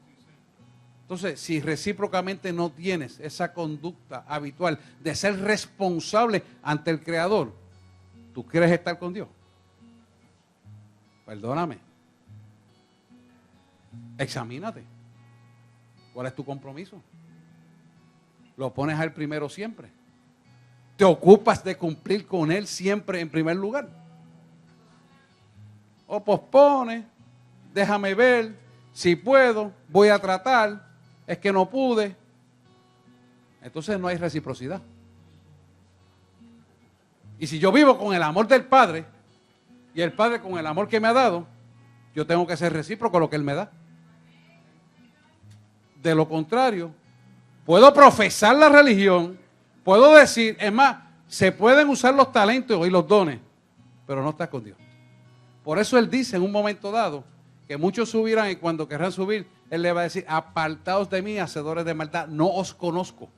Entonces, si recíprocamente no tienes esa conducta habitual de ser responsable ante el Creador, ¿tú quieres estar con Dios? Perdóname. Examínate. ¿Cuál es tu compromiso? ¿Lo pones a Él primero siempre? ¿Te ocupas de cumplir con Él siempre en primer lugar? ¿O pospones? Déjame ver, si puedo, voy a tratar, es que no pude. Entonces no hay reciprocidad. Y si yo vivo con el amor del Padre y el Padre con el amor que me ha dado, yo tengo que ser recíproco a lo que Él me da. De lo contrario, puedo profesar la religión, puedo decir, es más, se pueden usar los talentos y los dones, pero no estás con Dios. Por eso Él dice en un momento dado que muchos subirán y cuando querrán subir, Él le va a decir, apartaos de mí, hacedores de maldad, no os conozco.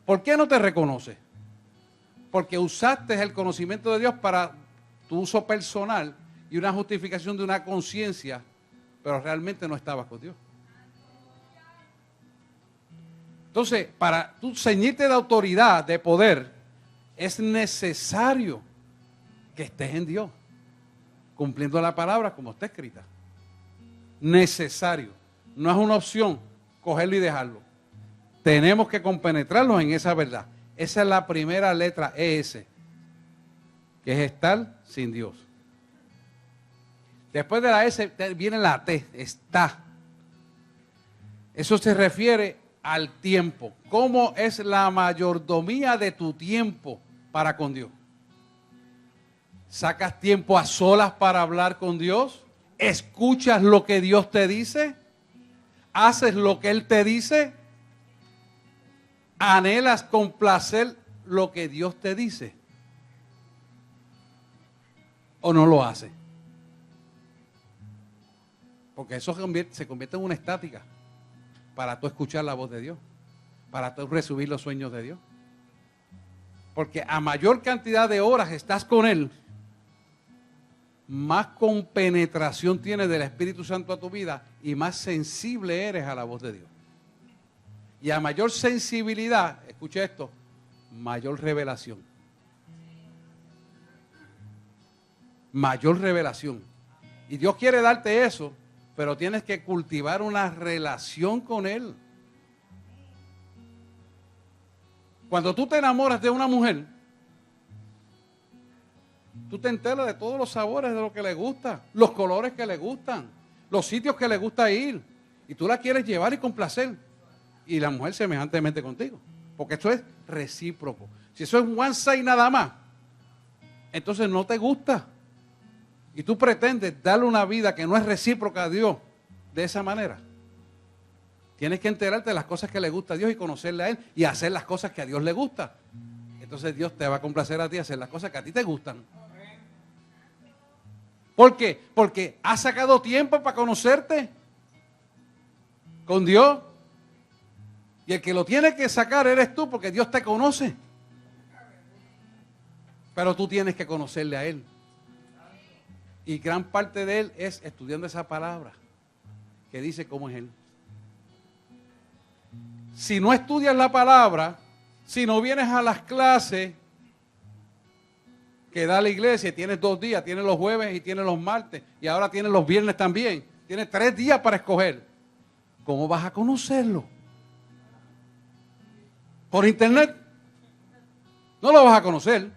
¿Por qué no te reconoce? Porque usaste el conocimiento de Dios para tu uso personal y una justificación de una conciencia, pero realmente no estabas con Dios. Entonces, para tú ceñirte de autoridad, de poder, es necesario que estés en Dios, cumpliendo la palabra como está escrita. Necesario. No es una opción cogerlo y dejarlo. Tenemos que compenetrarnos en esa verdad. Esa es la primera letra, ES, que es estar sin Dios. Después de la S viene la T, está. Eso se refiere al tiempo. ¿Cómo es la mayordomía de tu tiempo para con Dios? ¿Sacas tiempo a solas para hablar con Dios? ¿Escuchas lo que Dios te dice? ¿Haces lo que Él te dice? ¿Anhelas complacer lo que Dios te dice? ¿O no lo haces? Porque eso se convierte en una estática para tú escuchar la voz de Dios, para tú recibir los sueños de Dios. Porque a mayor cantidad de horas estás con Él, más compenetración tienes del Espíritu Santo a tu vida y más sensible eres a la voz de Dios. Y a mayor sensibilidad, escuche esto, mayor revelación. Mayor revelación. Y Dios quiere darte eso, pero tienes que cultivar una relación con Él. Cuando tú te enamoras de una mujer, tú te enteras de todos los sabores de lo que le gusta, los colores que le gustan, los sitios que le gusta ir. Y tú la quieres llevar y complacer. Y la mujer semejantemente contigo. Porque eso es recíproco. Si eso es one side nada más, entonces no te gusta. Y tú pretendes darle una vida que no es recíproca a Dios de esa manera. Tienes que enterarte de las cosas que le gusta a Dios y conocerle a Él y hacer las cosas que a Dios le gusta. Entonces Dios te va a complacer a ti hacer las cosas que a ti te gustan. ¿Por qué? Porque has sacado tiempo para conocerte con Dios. Y el que lo tiene que sacar eres tú, porque Dios te conoce. Pero tú tienes que conocerle a Él. Y gran parte de Él es estudiando esa palabra que dice cómo es Él. Si no estudias la palabra, si no vienes a las clases que da la iglesia, tienes 2 días, tienes los jueves y tienes los martes, y ahora tienes los viernes también, tienes 3 días para escoger, ¿cómo vas a conocerlo? ¿Por internet? No lo vas a conocer.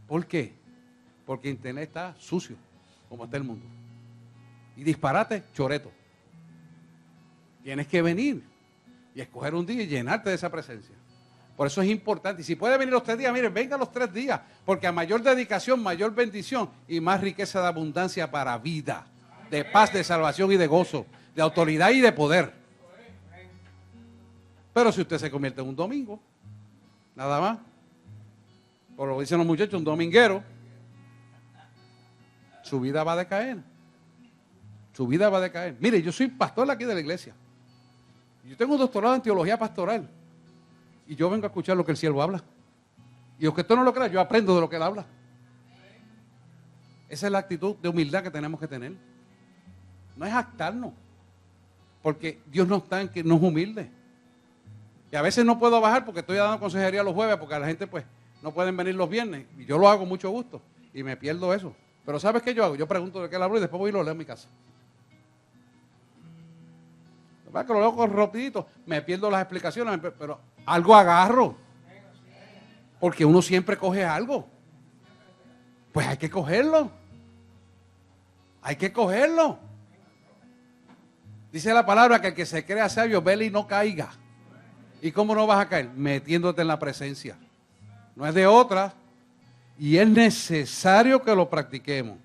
¿Por qué? Porque internet está sucio, como está el mundo. Y disparate, choreto. Tienes que venir y escoger un día y llenarte de esa presencia. Por eso es importante. Y si puede venir los 3 días, miren, venga los 3 días. Porque a mayor dedicación, mayor bendición y más riqueza de abundancia para vida. De paz, de salvación y de gozo. De autoridad y de poder. Pero si usted se convierte en un domingo, nada más. Por lo que dicen los muchachos, un dominguero, su vida va a decaer. Su vida va a decaer. Mire, yo soy pastor aquí de la iglesia. Yo tengo un doctorado en teología pastoral. Y yo vengo a escuchar lo que el siervo habla. Y aunque usted no lo crea, yo aprendo de lo que él habla. Esa es la actitud de humildad que tenemos que tener. No es jactarnos. Porque Dios no está en que nos humilde. Y a veces no puedo bajar porque estoy dando consejería los jueves, porque a la gente pues no pueden venir los viernes. Y yo lo hago con mucho gusto. Y me pierdo eso. Pero ¿sabes qué yo hago? Yo pregunto de qué él habló y después voy y lo leo en mi casa. Que lo leo con rapidito, me pierdo las explicaciones, pero algo agarro. Porque uno siempre coge algo. Pues hay que cogerlo. Hay que cogerlo. Dice la palabra que el que se crea sabio, vele y no caiga. ¿Y cómo no vas a caer? Metiéndote en la presencia. No es de otra. Y es necesario que lo practiquemos.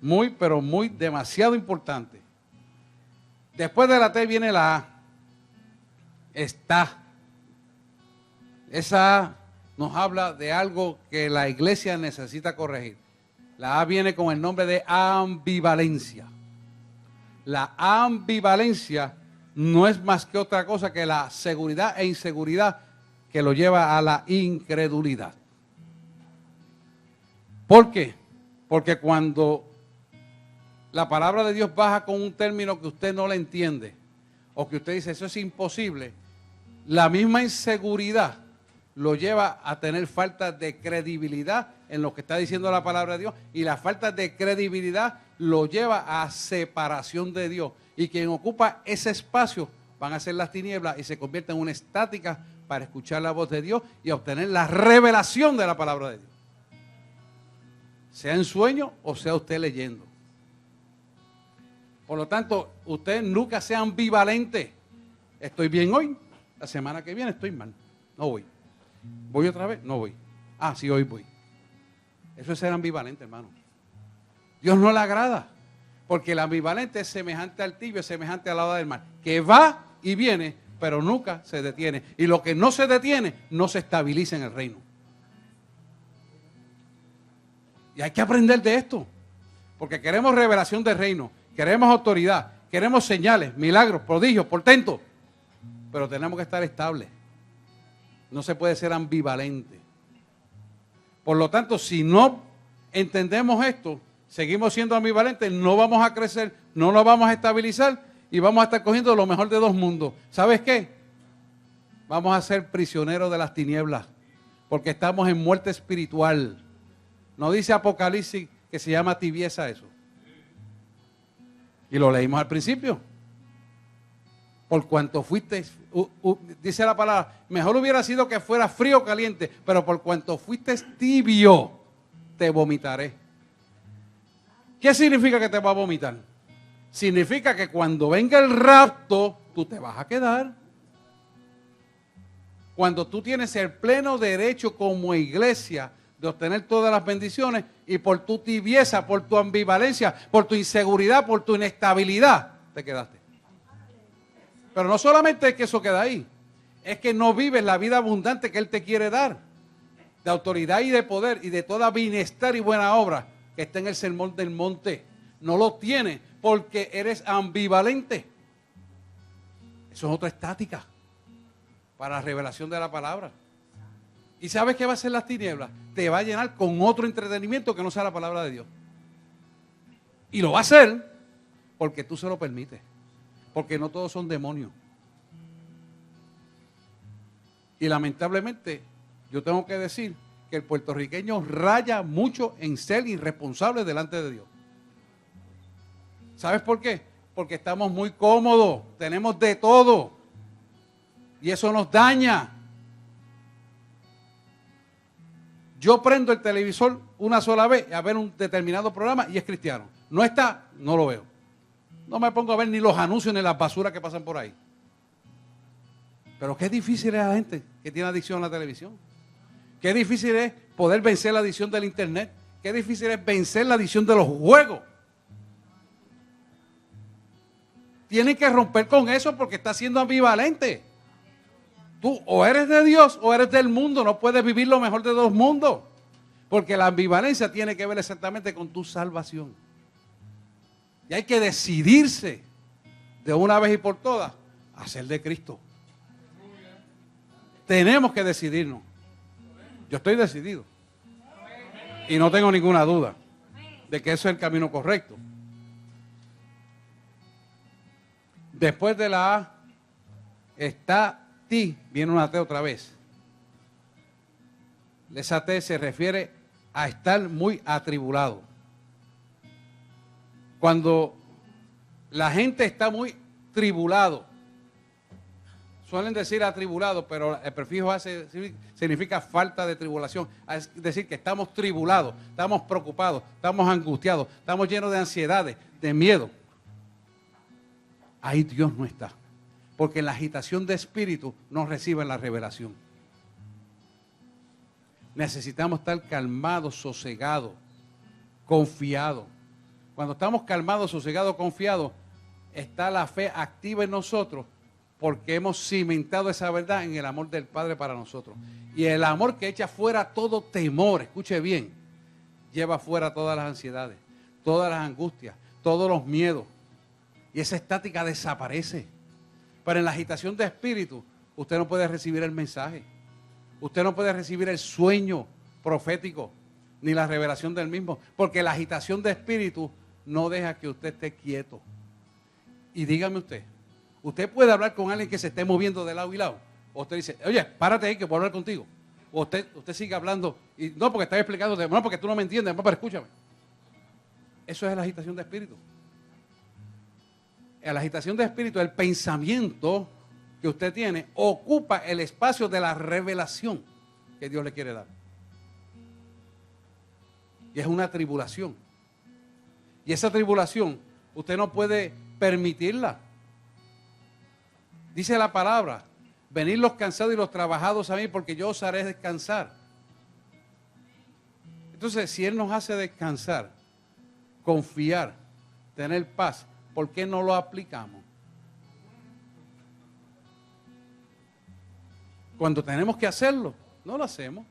Muy, pero muy, demasiado importante. Después de la T viene la A. Está. Esa A nos habla de algo que la iglesia necesita corregir. La A viene con el nombre de ambivalencia. La ambivalencia no es más que otra cosa que la seguridad e inseguridad que lo lleva a la incredulidad. ¿Por qué? Porque cuando la palabra de Dios baja con un término que usted no le entiende, o que usted dice eso es imposible, la misma inseguridad lo lleva a tener falta de credibilidad en lo que está diciendo la palabra de Dios, y la falta de credibilidad lo lleva a separación de Dios, y quien ocupa ese espacio van a ser las tinieblas y se convierten en una estática para escuchar la voz de Dios y obtener la revelación de la palabra de Dios. Sea en sueño o sea usted leyendo. Por lo tanto, usted nunca sea ambivalente. Estoy bien hoy, la semana que viene estoy mal. No voy. ¿Voy otra vez? No voy. Ah, sí, hoy voy. Eso es ser ambivalente, hermano. Dios no le agrada, porque el ambivalente es semejante al tibio, es semejante a la ola del mar, que va y viene, pero nunca se detiene. Y lo que no se detiene, no se estabiliza en el reino. Y hay que aprender de esto, porque queremos revelación del reino, queremos autoridad, queremos señales, milagros, prodigios, portentos, pero tenemos que estar estables. No se puede ser ambivalente. Por lo tanto, si no entendemos esto, seguimos siendo ambivalentes, no vamos a crecer, no nos vamos a estabilizar y vamos a estar cogiendo lo mejor de dos mundos. ¿Sabes qué? Vamos a ser prisioneros de las tinieblas, porque estamos en muerte espiritual. No dice Apocalipsis que se llama tibieza eso. Y lo leímos al principio. Por cuanto fuiste, dice la palabra, mejor hubiera sido que fuera frío o caliente, pero por cuanto fuiste tibio, te vomitaré. ¿Qué significa que te va a vomitar? Significa que cuando venga el rapto, tú te vas a quedar. Cuando tú tienes el pleno derecho como iglesia de obtener todas las bendiciones y por tu tibieza, por tu ambivalencia, por tu inseguridad, por tu inestabilidad, te quedaste. Pero no solamente es que eso queda ahí, es que no vives la vida abundante que Él te quiere dar, de autoridad y de poder y de toda bienestar y buena obra que está en el sermón del monte. No lo tienes porque eres ambivalente. Eso es otra estática para la revelación de la palabra. ¿Y sabes qué va a hacer las tinieblas? Te va a llenar con otro entretenimiento que no sea la palabra de Dios. Y lo va a hacer porque tú se lo permites. Porque no todos son demonios. Y lamentablemente, yo tengo que decir que el puertorriqueño raya mucho en ser irresponsable delante de Dios. ¿Sabes por qué? Porque estamos muy cómodos, tenemos de todo. Y eso nos daña. Yo prendo el televisor una sola vez a ver un determinado programa y es cristiano. No está, no lo veo. No me pongo a ver ni los anuncios ni las basuras que pasan por ahí. Pero qué difícil es la gente que tiene adicción a la televisión. Qué difícil es poder vencer la adicción del internet. Qué difícil es vencer la adicción de los juegos. Tienen que romper con eso porque está siendo ambivalente. Tú o eres de Dios o eres del mundo. No puedes vivir lo mejor de dos mundos. Porque la ambivalencia tiene que ver exactamente con tu salvación. Y hay que decidirse de una vez y por todas a ser de Cristo. Tenemos que decidirnos. Yo estoy decidido. Y no tengo ninguna duda de que eso es el camino correcto. Después de la A está ti, viene una T otra vez. Esa T se refiere a estar muy atribulado. Cuando la gente está muy tribulado, suelen decir atribulado, pero el prefijo hace significa falta de tribulación. Es decir, que estamos tribulados, estamos preocupados, estamos angustiados, estamos llenos de ansiedades, de miedo. Ahí Dios no está. Porque en la agitación de espíritu no reciben la revelación. Necesitamos estar calmados, sosegados, confiados. Cuando estamos calmados, sosegados, confiados, está la fe activa en nosotros porque hemos cimentado esa verdad en el amor del Padre para nosotros. Y el amor que echa fuera todo temor, escuche bien, lleva fuera todas las ansiedades, todas las angustias, todos los miedos. Y esa estática desaparece. Pero en la agitación de espíritu, usted no puede recibir el mensaje. Usted no puede recibir el sueño profético, ni la revelación del mismo. Porque la agitación de espíritu no deja que usted esté quieto. Y dígame usted puede hablar con alguien que se esté moviendo de lado y lado. O usted dice, oye, párate ahí que voy a hablar contigo. O usted sigue hablando, y no porque está explicando, no porque tú no me entiendes, no, pero escúchame. Eso es la agitación de espíritu. la agitación de espíritu, el pensamiento que usted tiene, ocupa el espacio de la revelación que Dios le quiere dar. Y es una tribulación. Y esa tribulación, usted no puede permitirla. Dice la palabra, venid los cansados y los trabajados a mí, porque yo os haré descansar. Entonces, si Él nos hace descansar, confiar, tener paz, ¿por qué no lo aplicamos? Cuando tenemos que hacerlo, no lo hacemos.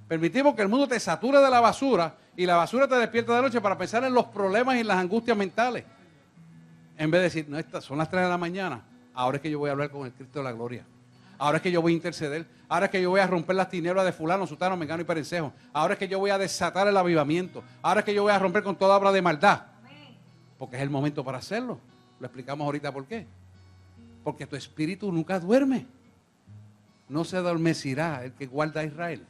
Permitimos que el mundo te sature de la basura y la basura te despierta de noche para pensar en los problemas y las angustias mentales. En vez de decir, no, estas son las 3 de la mañana, ahora es que yo voy a hablar con el Cristo de la gloria. Ahora es que yo voy a interceder. Ahora es que yo voy a romper las tinieblas de fulano, sutano, mengano y perencejo. Ahora es que yo voy a desatar el avivamiento. Ahora es que yo voy a romper con toda obra de maldad. Porque es el momento para hacerlo. Lo explicamos ahorita por qué. Porque tu espíritu nunca duerme. No se adormecerá el que guarda a Israel.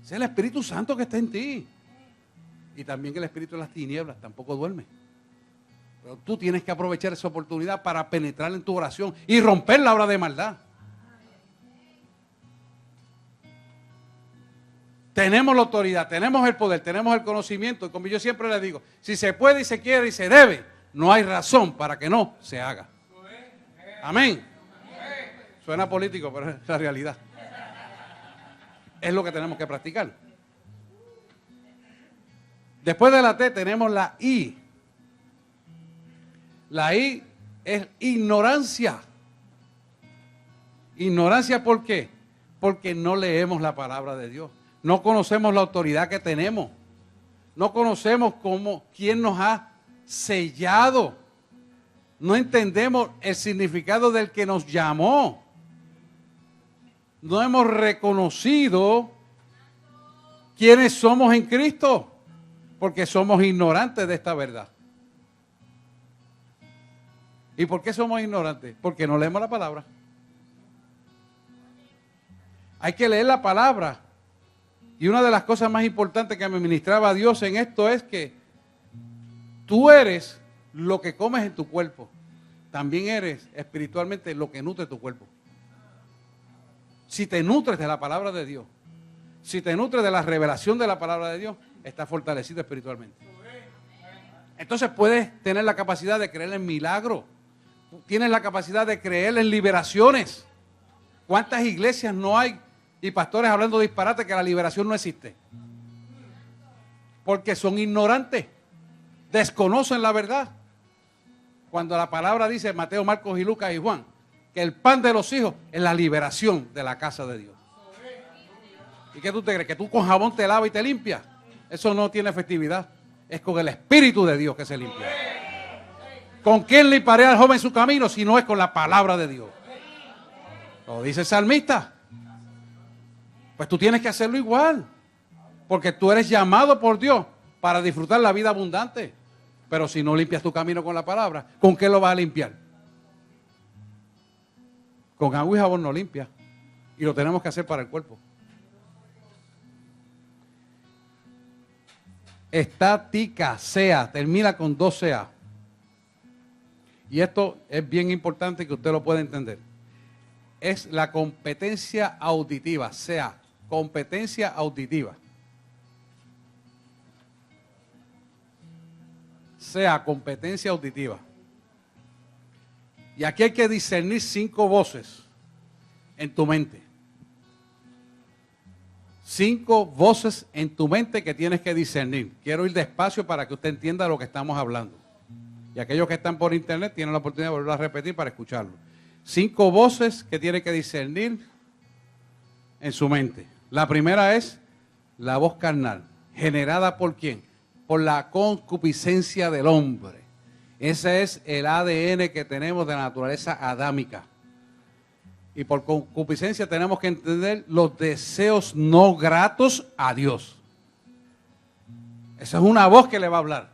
Es el Espíritu Santo que está en ti. Y también el espíritu de las tinieblas tampoco duerme. Pero tú tienes que aprovechar esa oportunidad para penetrar en tu oración y romper la obra de maldad. Tenemos la autoridad, tenemos el poder, tenemos el conocimiento. Y como yo siempre les digo, si se puede y se quiere y se debe, no hay razón para que no se haga. Amén. Suena político, pero es la realidad. Es lo que tenemos que practicar. Después de la T tenemos la I. La I es ignorancia. ¿Ignorancia por qué? Porque no leemos la palabra de Dios. No conocemos la autoridad que tenemos. No conocemos quién nos ha sellado. No entendemos el significado del que nos llamó. No hemos reconocido quiénes somos en Cristo, porque somos ignorantes de esta verdad. ¿Y por qué somos ignorantes? Porque no leemos la palabra. Hay que leer la palabra. Y una de las cosas más importantes que me ministraba Dios en esto es que tú eres lo que comes en tu cuerpo. También eres espiritualmente lo que nutre tu cuerpo. Si te nutres de la palabra de Dios, si te nutres de la revelación de la palabra de Dios, estás fortalecido espiritualmente. Entonces puedes tener la capacidad de creer en milagros. Tienes la capacidad de creer en liberaciones. ¿Cuántas iglesias no hay y pastores hablando disparate que la liberación no existe? Porque son ignorantes, desconocen la verdad. Cuando la palabra dice, Mateo, Marcos y Lucas y Juan, que el pan de los hijos es la liberación de la casa de Dios. ¿Y qué tú te crees? ¿Que tú con jabón te lavas y te limpias? Eso no tiene efectividad. Es con el Espíritu de Dios que se limpia. ¿Con quién limpiaré al joven su camino si no es con la palabra de Dios? Lo dice el salmista. Pues tú tienes que hacerlo igual. Porque tú eres llamado por Dios para disfrutar la vida abundante. Pero si no limpias tu camino con la palabra, ¿con qué lo vas a limpiar? Con agua y jabón no limpia. Y lo tenemos que hacer para el cuerpo. Estática, sea, termina con 2 CA. Y esto es bien importante que usted lo pueda entender. Es la competencia auditiva, sea, competencia auditiva. Sea, competencia auditiva. Y aquí hay que discernir 5 voces en tu mente. 5 voces en tu mente que tienes que discernir. Quiero ir despacio para que usted entienda lo que estamos hablando. Y aquellos que están por internet tienen la oportunidad de volver a repetir para escucharlo. 5 voces que tiene que discernir en su mente. La primera es la voz carnal. ¿Generada por quién? Por la concupiscencia del hombre. Ese es el ADN que tenemos de la naturaleza adámica. Y por concupiscencia tenemos que entender los deseos no gratos a Dios. Esa es una voz que le va a hablar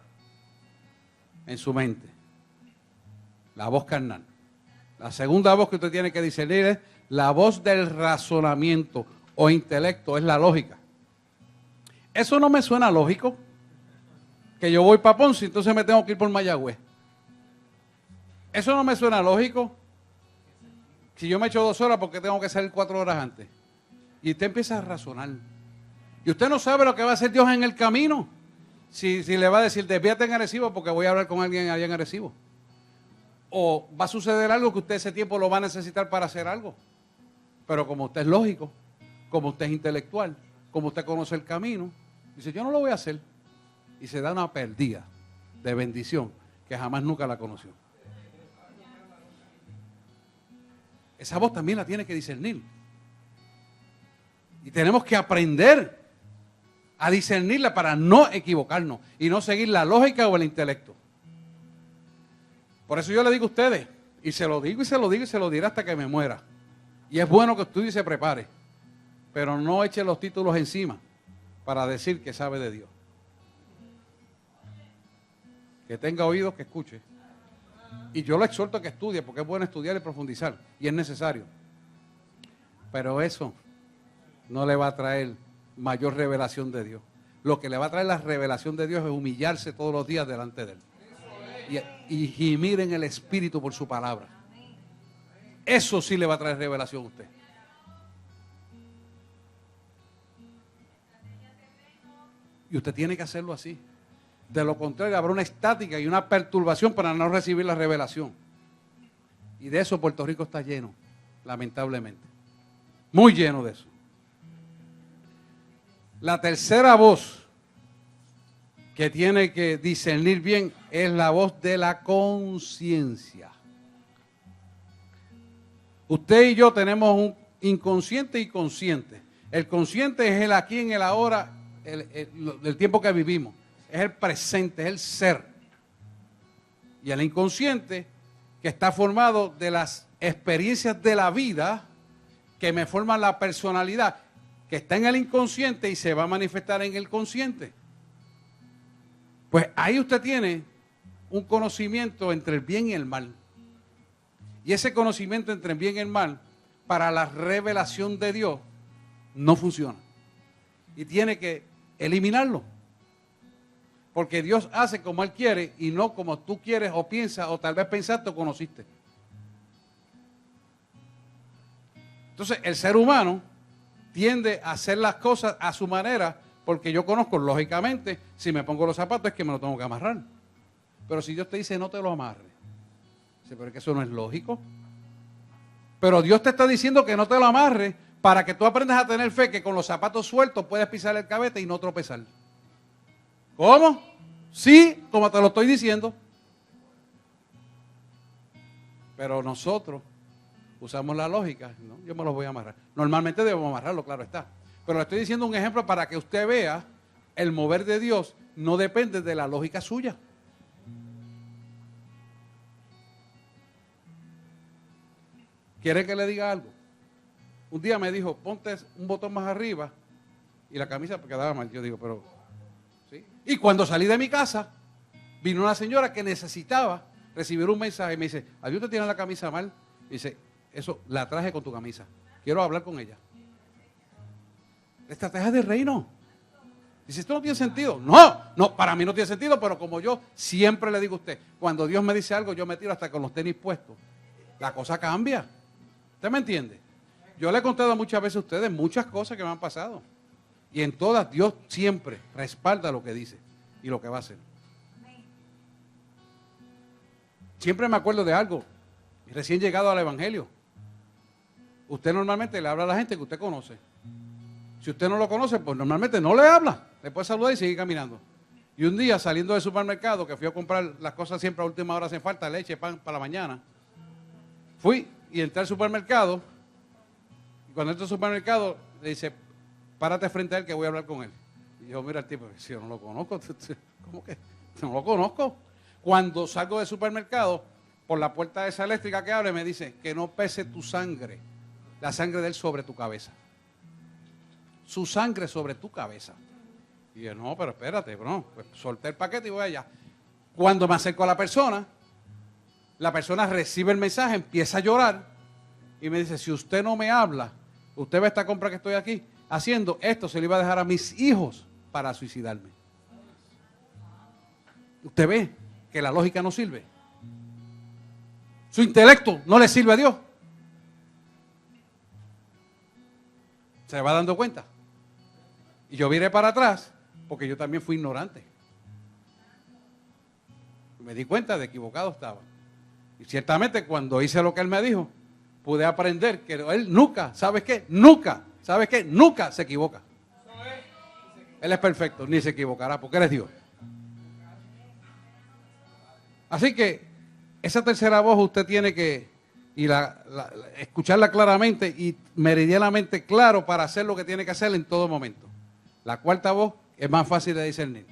en su mente. La voz carnal. La segunda voz que usted tiene que discernir es la voz del razonamiento o intelecto, es la lógica. Eso no me suena lógico. Que yo voy para Ponce, entonces me tengo que ir por Mayagüez. Eso no me suena lógico. Si yo me echo 2 horas, ¿por qué tengo que salir 4 horas antes? Y usted empieza a razonar. Y usted no sabe lo que va a hacer Dios en el camino. Si le va a decir, desvíate en Arecibo porque voy a hablar con alguien allá en Arecibo. O va a suceder algo que usted ese tiempo lo va a necesitar para hacer algo. Pero como usted es lógico, como usted es intelectual, como usted conoce el camino, dice, yo no lo voy a hacer. Y se da una pérdida de bendición que jamás nunca la conoció. Esa voz también la tiene que discernir. Y tenemos que aprender a discernirla para no equivocarnos y no seguir la lógica o el intelecto. Por eso yo le digo a ustedes, y se lo digo y se lo digo y se lo diré hasta que me muera. Y es bueno que estudie y se prepare, pero no eche los títulos encima para decir que sabe de Dios. Que tenga oídos, que escuche. Y yo lo exhorto a que estudie, porque es bueno estudiar y profundizar, y es necesario. Pero eso no le va a traer mayor revelación de Dios. Lo que le va a traer la revelación de Dios es humillarse todos los días delante de Él. Y gimir en el Espíritu por su palabra. Eso sí le va a traer revelación a usted. Y usted tiene que hacerlo así. De lo contrario, habrá una estática y una perturbación para no recibir la revelación. Y de eso Puerto Rico está lleno, lamentablemente. Muy lleno de eso. La tercera voz que tiene que discernir bien es la voz de la conciencia. Usted y yo tenemos un inconsciente y consciente. El consciente es el aquí en el ahora, el tiempo que vivimos. Es el presente, es el ser. Y el inconsciente, que está formado de las experiencias de la vida que me forman la personalidad, que está en el inconsciente y se va a manifestar en el consciente. Pues ahí usted tiene un conocimiento entre el bien y el mal. Y ese conocimiento entre el bien y el mal, para la revelación de Dios, no funciona. Y tiene que eliminarlo. Porque Dios hace como Él quiere y no como tú quieres o piensas o tal vez pensaste o conociste. Entonces el ser humano tiende a hacer las cosas a su manera porque yo conozco, lógicamente, si me pongo los zapatos es que me lo tengo que amarrar. Pero si Dios te dice no te lo amarres, dice, pero es que eso no es lógico. Pero Dios te está diciendo que no te lo amarres para que tú aprendas a tener fe que con los zapatos sueltos puedes pisar el cabete y no tropezar. ¿Cómo? Sí, como te lo estoy diciendo. Pero nosotros usamos la lógica. ¿No? Yo me los voy a amarrar. Normalmente debemos amarrarlo, claro está. Pero le estoy diciendo un ejemplo para que usted vea el mover de Dios no depende de la lógica suya. ¿Quiere que le diga algo? Un día me dijo, ponte un botón más arriba y la camisa quedaba mal. Yo digo, pero... ¿sí? Y cuando salí de mi casa, vino una señora que necesitaba recibir un mensaje y me dice, ¿a Dios te tiene la camisa mal? Y dice, eso, la traje con tu camisa. Quiero hablar con ella. Estrategia de reino. Dice, esto no tiene sentido. No, para mí no tiene sentido, pero como yo siempre le digo a usted, cuando Dios me dice algo, yo me tiro hasta con los tenis puestos. La cosa cambia. ¿Usted me entiende? Yo le he contado muchas veces a ustedes muchas cosas que me han pasado. Y en todas Dios siempre respalda lo que dice y lo que va a hacer. Siempre me acuerdo de algo, recién llegado al Evangelio. Usted normalmente le habla a la gente que usted conoce. Si usted no lo conoce, pues normalmente no le habla. Le puede saludar y seguir caminando. Y un día saliendo del supermercado, que fui a comprar las cosas siempre a última hora hacen falta, leche, pan para la mañana. Fui y entré al supermercado. Y cuando entro al supermercado, le dice, párate frente a él que voy a hablar con él. Y yo, mira el tipo, si yo no lo conozco, ¿cómo que? No lo conozco. Cuando salgo del supermercado, por la puerta esa eléctrica que abre, me dice que no pese tu sangre, la sangre de él sobre tu cabeza. Su sangre sobre tu cabeza. Y yo, no, pero espérate, bro. Pues solté el paquete y voy allá. Cuando me acerco a la persona recibe el mensaje, empieza a llorar y me dice, si usted no me habla, usted ve esta compra que estoy aquí haciendo, esto se lo iba a dejar a mis hijos para suicidarme. Usted ve que la lógica no sirve. Su intelecto no le sirve a Dios. Se va dando cuenta. Y yo viré para atrás porque yo también fui ignorante. Me di cuenta de equivocado estaba. Y ciertamente cuando hice lo que él me dijo, pude aprender que él nunca, ¿sabes qué? Nunca, ¿sabes qué? Nunca se equivoca. Él es perfecto, ni se equivocará porque él es Dios. Así que esa tercera voz usted tiene que escucharla claramente y meridianamente claro para hacer lo que tiene que hacer en todo momento. La cuarta voz es más fácil de discernir.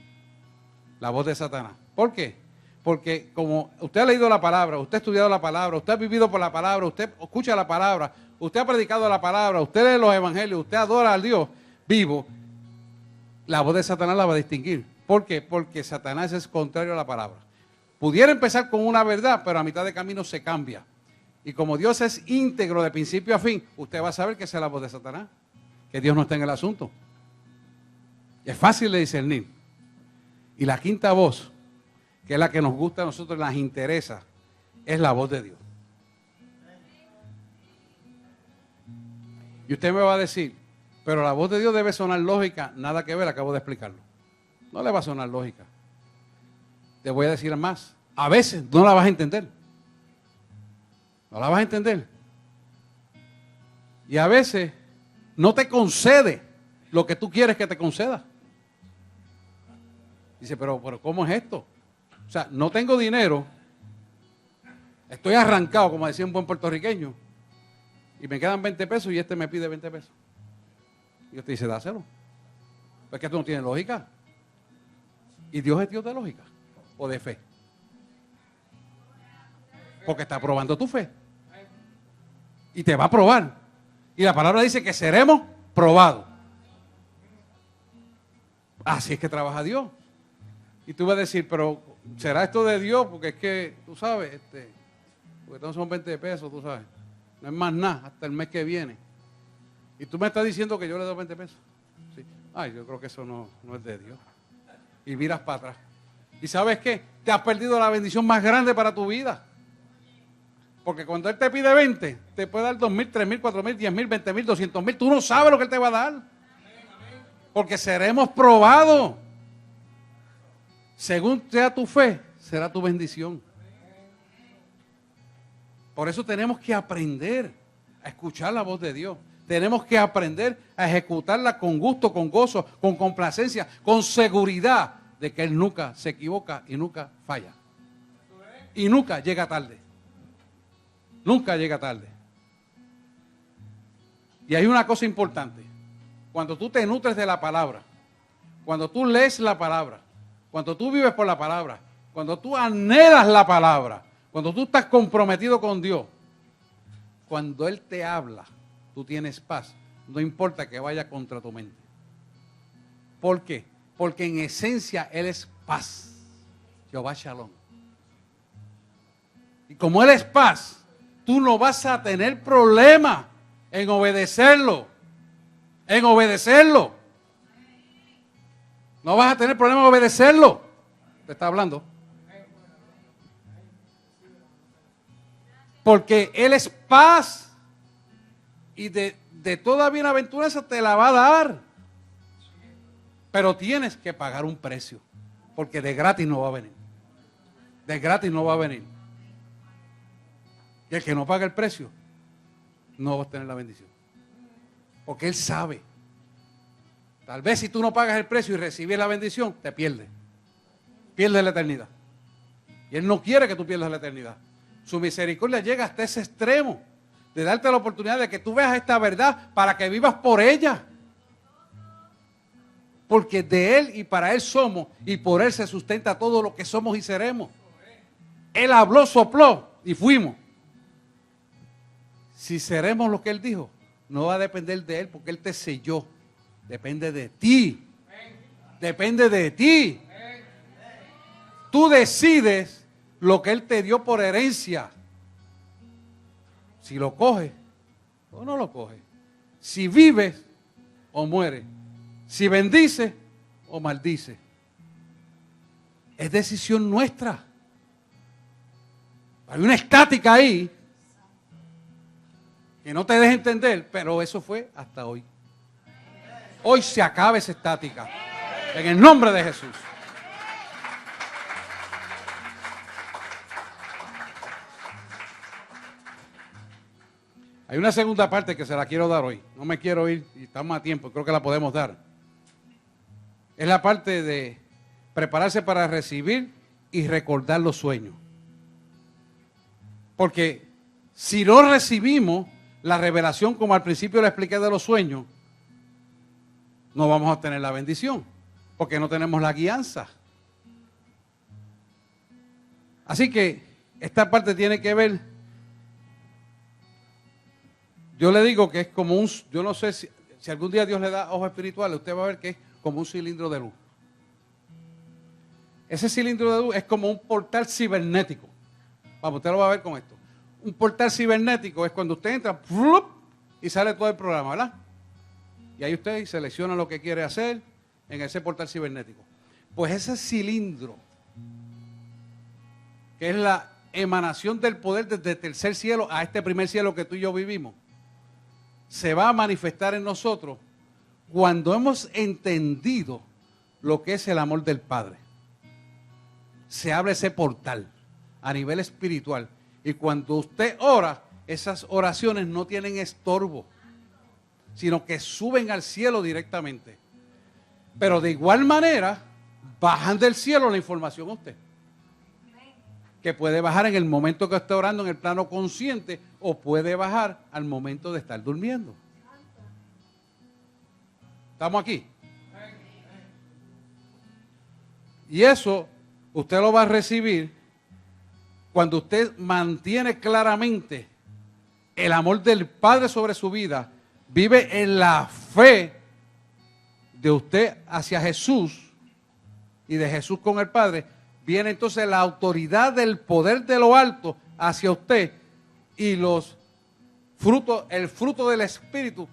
La voz de Satanás. ¿Por qué? Porque como usted ha leído la palabra, usted ha estudiado la palabra, usted ha vivido por la palabra, usted escucha la palabra, usted ha predicado la palabra, usted lee los evangelios, usted adora al Dios vivo, la voz de Satanás la va a distinguir. ¿Por qué? Porque Satanás es contrario a la palabra. Pudiera empezar con una verdad, pero a mitad de camino se cambia. Y como Dios es íntegro de principio a fin, usted va a saber que esa es la voz de Satanás, que Dios no está en el asunto. Es fácil de discernir. Y la quinta voz, que es la que nos gusta a nosotros, nos interesa, es la voz de Dios. Y usted me va a decir, pero la voz de Dios debe sonar lógica. Nada que ver, acabo de explicarlo. No le va a sonar lógica. Te voy a decir más. A veces no la vas a entender. No la vas a entender. Y a veces no te concede lo que tú quieres que te conceda. Dice, pero ¿cómo es esto? O sea, no tengo dinero, estoy arrancado, como decía un buen puertorriqueño, y me quedan 20 pesos y este me pide 20 pesos. Y usted dice, dáselo. Pues que esto no tiene lógica. ¿Y Dios es Dios de lógica o de fe? Porque está probando tu fe. Y te va a probar. Y la palabra dice que seremos probados. Así es que trabaja Dios. Y tú vas a decir, pero ¿será esto de Dios? Porque es que, tú sabes, porque no son 20 pesos, tú sabes. No es más nada hasta el mes que viene. Y tú me estás diciendo que yo le doy 20 pesos. ¿Sí? Ay, yo creo que eso no es de Dios. Y miras para atrás. ¿Y sabes qué? Te has perdido la bendición más grande para tu vida. Porque cuando Él te pide 20, te puede dar 2,000, 3,000, 4,000, 10,000, 20,000, 200,000. Tú no sabes lo que Él te va a dar. Porque seremos probados. Según sea tu fe, será tu bendición. Por eso tenemos que aprender a escuchar la voz de Dios. Tenemos que aprender a ejecutarla con gusto, con gozo, con complacencia, con seguridad de que Él nunca se equivoca y nunca falla. Y nunca llega tarde. Nunca llega tarde. Y hay una cosa importante. Cuando tú te nutres de la palabra, cuando tú lees la palabra, cuando tú vives por la palabra, cuando tú anhelas la palabra, cuando tú estás comprometido con Dios, cuando Él te habla, tú tienes paz. No importa que vaya contra tu mente. ¿Por qué? Porque en esencia Él es paz. Jehová Shalom. Y como Él es paz, tú no vas a tener problema en obedecerlo. En obedecerlo. No vas a tener problema en obedecerlo. Te está hablando. Porque Él es paz. Y de toda bienaventuranza te la va a dar. Pero tienes que pagar un precio. Porque de gratis no va a venir. De gratis no va a venir. Y el que no paga el precio, no va a tener la bendición. Porque Él sabe. Tal vez si tú no pagas el precio y recibes la bendición, te pierdes. Pierdes la eternidad. Y Él no quiere que tú pierdas la eternidad. Su misericordia llega hasta ese extremo de darte la oportunidad de que tú veas esta verdad para que vivas por ella. Porque de Él y para Él somos y por Él se sustenta todo lo que somos y seremos. Él habló, sopló y fuimos. Si seremos lo que Él dijo, no va a depender de Él porque Él te selló. Depende de ti. Depende de ti. Tú decides lo que Él te dio por herencia. Si lo coges o no lo coges. Si vives o mueres. Si bendices o maldices. Es decisión nuestra. Hay una estática ahí que no te deja entender, pero eso fue hasta hoy. Hoy se acaba esa estática. En el nombre de Jesús. Hay una segunda parte que se la quiero dar hoy. No me quiero ir y estamos a tiempo, creo que la podemos dar. Es la parte de prepararse para recibir y recordar los sueños. Porque si no recibimos la revelación, como al principio le expliqué de los sueños, no vamos a tener la bendición, porque no tenemos la guianza. Así que esta parte tiene que ver, yo le digo que es como un, yo no sé si algún día Dios le da ojos espirituales, usted va a ver que es como un cilindro de luz. Ese cilindro de luz es como un portal cibernético. Vamos, usted lo va a ver con esto. Un portal cibernético es cuando usted entra ¡flup! Y sale todo el programa, ¿verdad? Y ahí usted selecciona lo que quiere hacer en ese portal cibernético. Pues ese cilindro, que es la emanación del poder desde el tercer cielo a este primer cielo que tú y yo vivimos, se va a manifestar en nosotros cuando hemos entendido lo que es el amor del Padre. Se abre ese portal a nivel espiritual. Y cuando usted ora, esas oraciones no tienen estorbo, sino que suben al cielo directamente. Pero de igual manera, bajan del cielo la información a usted. Que puede bajar en el momento que esté orando en el plano consciente o puede bajar al momento de estar durmiendo. ¿Estamos aquí? Y eso usted lo va a recibir cuando usted mantiene claramente el amor del Padre sobre su vida, vive en la fe de usted hacia Jesús y de Jesús con el Padre, viene entonces la autoridad del poder de lo alto hacia usted y los frutos, el fruto del Espíritu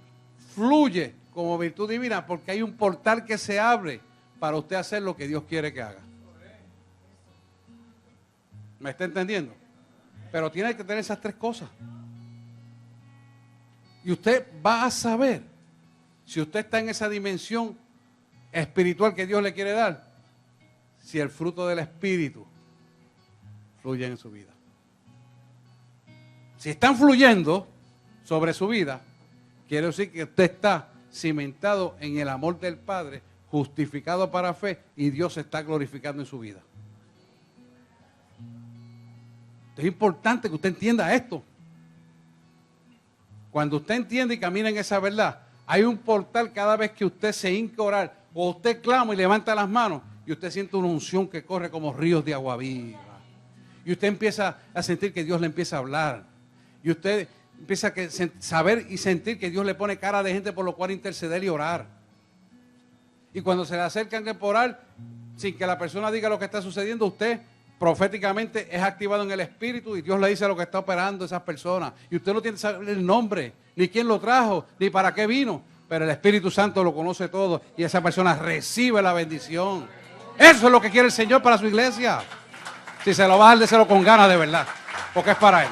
fluye como virtud divina porque hay un portal que se abre para usted hacer lo que Dios quiere que haga. ¿Me está entendiendo? Pero tiene que tener esas tres cosas. Y usted va a saber si usted está en esa dimensión espiritual que Dios le quiere dar, si el fruto del Espíritu fluye en su vida. Si están fluyendo sobre su vida, quiere decir que usted está cimentado en el amor del Padre, justificado para fe, y Dios se está glorificando en su vida. Es importante que usted entienda esto. Cuando usted entiende y camina en esa verdad, hay un portal cada vez que usted se hinca a orar, o usted clama y levanta las manos, y usted siente una unción que corre como ríos de agua viva. Y usted empieza a sentir que Dios le empieza a hablar. Y usted empieza a saber y sentir que Dios le pone cara de gente por lo cual interceder y orar. Y cuando se le acercan por orar, sin que la persona diga lo que está sucediendo, usted proféticamente es activado en el Espíritu y Dios le dice lo que está operando a esas personas. Y usted no tiene que saber el nombre, ni quién lo trajo, ni para qué vino. Pero el Espíritu Santo lo conoce todo y esa persona recibe la bendición. Eso es lo que quiere el Señor para su iglesia. Si se lo va a dar, déselo con ganas de verdad, porque es para Él.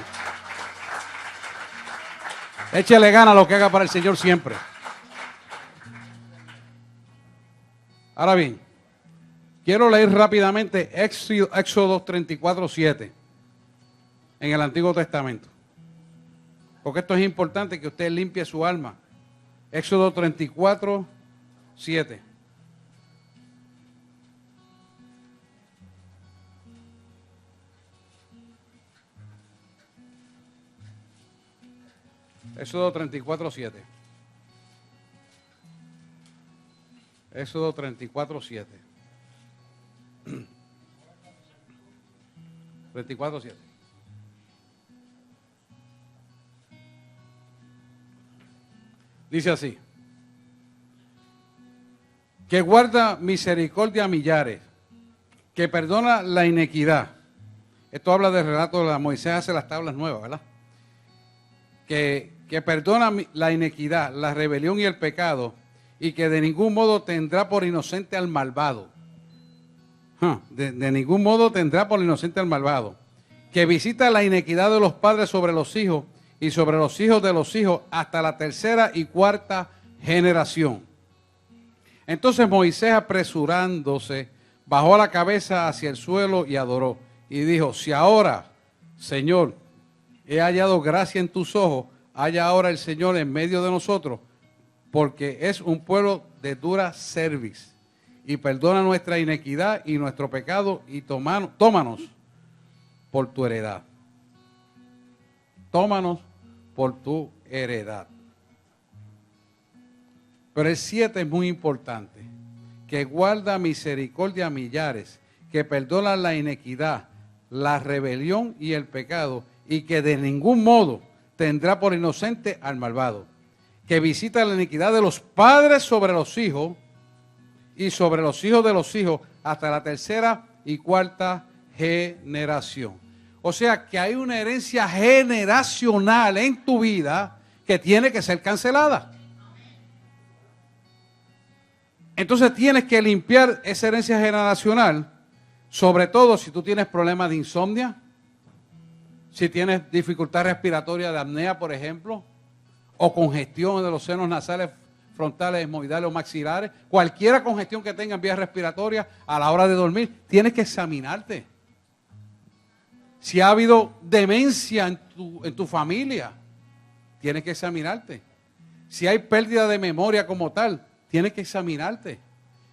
Échele ganas a lo que haga para el Señor siempre. Ahora bien, quiero leer rápidamente Éxodo 34:7 en el Antiguo Testamento. Porque esto es importante que usted limpie su alma. Éxodo 34:7. Éxodo 34:7. Éxodo 34:7. 34:7. Dice así: que guarda misericordia a millares, que perdona la iniquidad. Esto habla del relato de la Moisés hace las tablas nuevas, ¿verdad? Que perdona la iniquidad, la rebelión y el pecado, y que de ningún modo tendrá por inocente al malvado. De ningún modo tendrá por inocente al malvado. que visita la iniquidad de los padres sobre los hijos y sobre los hijos de los hijos hasta la tercera y cuarta generación. Entonces Moisés, apresurándose, bajó la cabeza hacia el suelo y adoró. Y dijo, si ahora, Señor, he hallado gracia en tus ojos, haya ahora el Señor en medio de nosotros, porque es un pueblo de dura cerviz, y perdona nuestra iniquidad y nuestro pecado, y tómanos por tu heredad. Tómanos por tu heredad. Pero el 7 es muy importante, que guarda misericordia a millares, que perdona la iniquidad, la rebelión y el pecado, y que de ningún modo tendrá por inocente al malvado, que visita la iniquidad de los padres sobre los hijos y sobre los hijos de los hijos hasta la tercera y cuarta generación. O sea que hay una herencia generacional en tu vida que tiene que ser cancelada. Entonces tienes que limpiar esa herencia generacional, sobre todo si tú tienes problemas de insomnio, si tienes dificultad respiratoria de apnea, por ejemplo, o congestión de los senos nasales, frontales, esmoidales o maxilares, cualquier congestión que tenga en vías respiratorias a la hora de dormir, tienes que examinarte. Si ha habido demencia en tu familia, tienes que examinarte. Si hay pérdida de memoria como tal, tienes que examinarte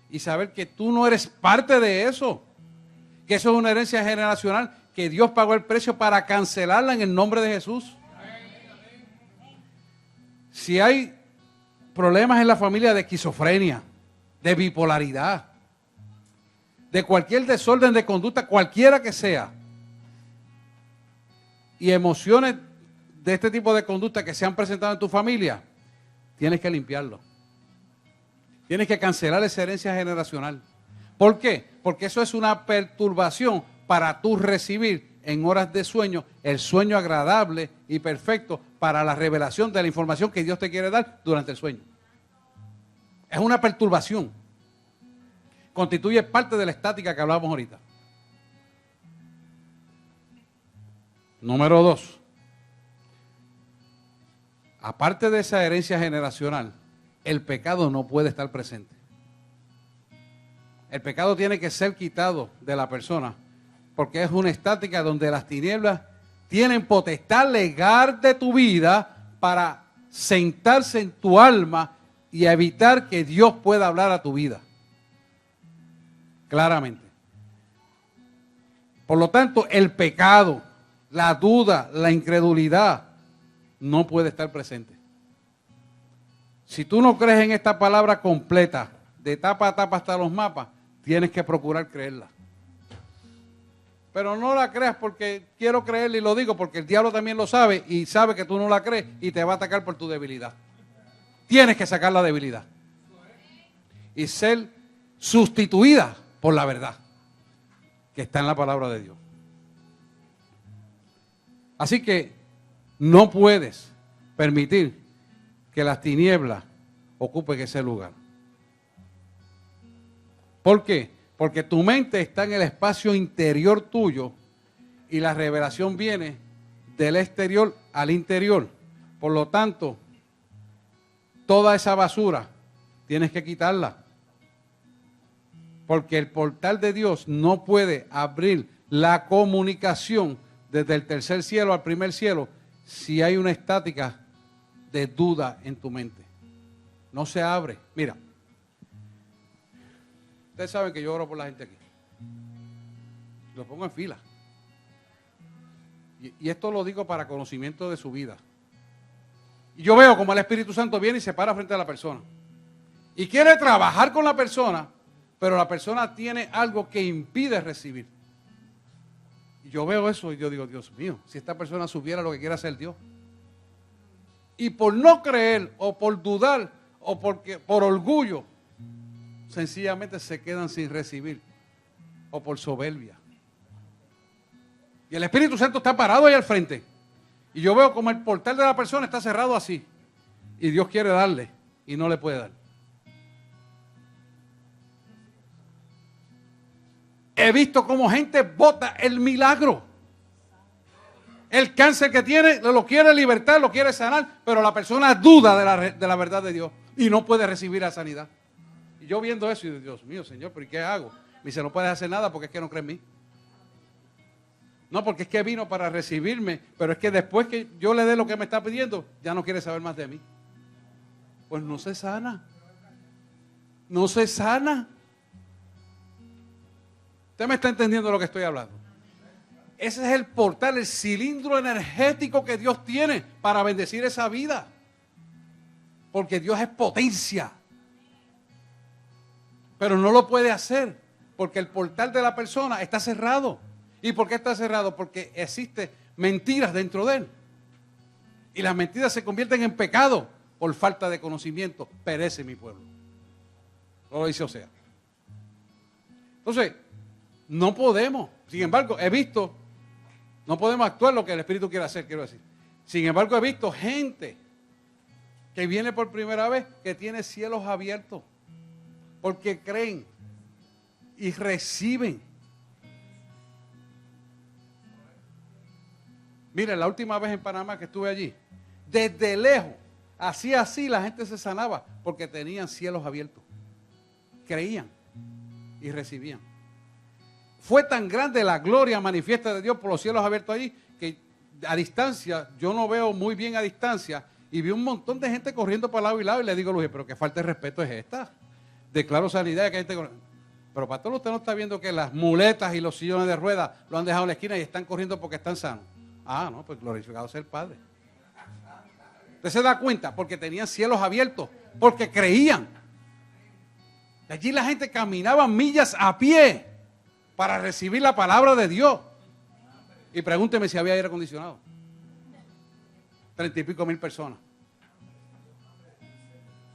y saber que tú no eres parte de eso, que eso es una herencia generacional, que Dios pagó el precio para cancelarla en el nombre de Jesús. Si hay problemas en la familia de esquizofrenia, de bipolaridad, de cualquier desorden de conducta, cualquiera que sea, y emociones de este tipo de conducta que se han presentado en tu familia, tienes que limpiarlo. Tienes que cancelar esa herencia generacional. ¿Por qué? Porque eso es una perturbación para tú recibir en horas de sueño el sueño agradable y perfecto para la revelación de la información que Dios te quiere dar durante el sueño. Es una perturbación. Constituye parte de la estática que hablábamos ahorita. Número 2. Aparte de esa herencia generacional, el pecado no puede estar presente. El pecado tiene que ser quitado de la persona, porque es una estática donde las tinieblas tienen potestad legal de tu vida para sentarse en tu alma y evitar que Dios pueda hablar a tu vida. Claramente. Por lo tanto, el pecado, la duda, la incredulidad no puede estar presente. Si tú no crees en esta palabra completa, de tapa a tapa hasta los mapas, tienes que procurar creerla. Pero no la creas porque quiero creerla y lo digo porque el diablo también lo sabe y sabe que tú no la crees y te va a atacar por tu debilidad. Tienes que sacar la debilidad y ser sustituida por la verdad que está en la palabra de Dios. Así que no puedes permitir que las tinieblas ocupen ese lugar. ¿Por qué? Porque tu mente está en el espacio interior tuyo y la revelación viene del exterior al interior. Por lo tanto, toda esa basura tienes que quitarla. Porque el portal de Dios no puede abrir la comunicación desde el tercer cielo al primer cielo si hay una estática de duda en tu mente. No se abre. Mira, ustedes saben que yo oro por la gente aquí. Lo pongo en fila. Y esto lo digo para conocimiento de su vida. Y yo veo como el Espíritu Santo viene y se para frente a la persona. Y quiere trabajar con la persona, pero la persona tiene algo que impide recibir. Y yo veo eso y yo digo, Dios mío, si esta persona supiera lo que quiere hacer Dios. Y por no creer o por dudar o por orgullo, sencillamente se quedan sin recibir o por soberbia. Y el Espíritu Santo está parado ahí al frente. Y yo veo como el portal de la persona está cerrado así. Y Dios quiere darle y no le puede dar. He visto como gente bota el milagro. El cáncer que tiene lo quiere libertar, lo quiere sanar, pero la persona duda de la verdad de Dios y no puede recibir la sanidad. Y yo viendo eso, y digo, Dios mío, Señor, ¿pero y qué hago? Me dice, no puedes hacer nada porque es que no cree en mí. No, porque es que vino para recibirme, pero es que después que yo le dé lo que me está pidiendo, ya no quiere saber más de mí. Pues no se sana. No se sana. ¿Usted me está entendiendo lo que estoy hablando? Ese es el portal, el cilindro energético que Dios tiene para bendecir esa vida. Porque Dios es potencia. Pero no lo puede hacer porque el portal de la persona está cerrado. ¿Y por qué está cerrado? Porque existen mentiras dentro de él. Y las mentiras se convierten en pecado por falta de conocimiento. Perece mi pueblo. Lo dice Osea. Entonces, no podemos. Sin embargo, he visto, no podemos actuar lo que el Espíritu quiere hacer, quiero decir. Sin embargo, he visto gente que viene por primera vez que tiene cielos abiertos. Porque creen y reciben. Miren, la última vez en Panamá que estuve allí, desde lejos, así la gente se sanaba porque tenían cielos abiertos. Creían y recibían. Fue tan grande la gloria manifiesta de Dios por los cielos abiertos allí que a distancia, yo no veo muy bien a distancia, y vi un montón de gente corriendo para lado y lado y le digo, Luis, pero qué falta de respeto es esta. Declaro sanidad que hay gente corriendo. Pero pastor, usted no está viendo que las muletas y los sillones de ruedas lo han dejado en la esquina y están corriendo porque están sanos. Ah, no, pues glorificado sea el Padre. Usted se da cuenta porque tenían cielos abiertos, porque creían. De allí la gente caminaba millas a pie para recibir la palabra de Dios. Y pregúnteme si había aire acondicionado. 30 y pico mil personas.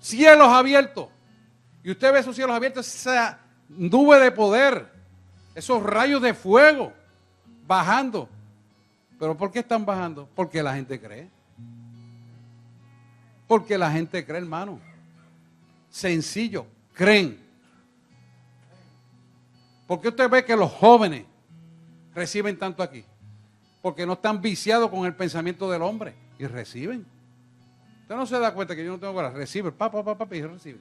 Cielos abiertos. Y usted ve esos cielos abiertos, esa nube de poder, esos rayos de fuego bajando. ¿Pero por qué están bajando? Porque la gente cree. Porque la gente cree, hermano. Sencillo, creen. ¿Por qué usted ve que los jóvenes reciben tanto aquí? Porque no están viciados con el pensamiento del hombre y reciben. Usted no se da cuenta que yo no tengo que recibe, y recibe.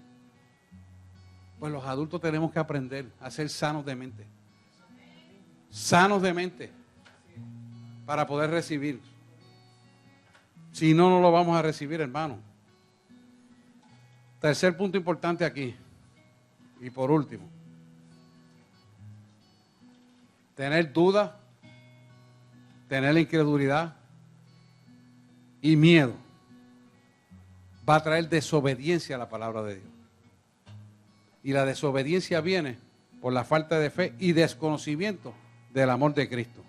Pues los adultos tenemos que aprender a ser sanos de mente. Sanos de mente. Para poder recibir. Si no, no lo vamos a recibir, hermano. Tercer punto importante aquí. Y por último. Tener duda, tener incredulidad y miedo va a traer desobediencia a la palabra de Dios. Y la desobediencia viene por la falta de fe y desconocimiento del amor de Cristo.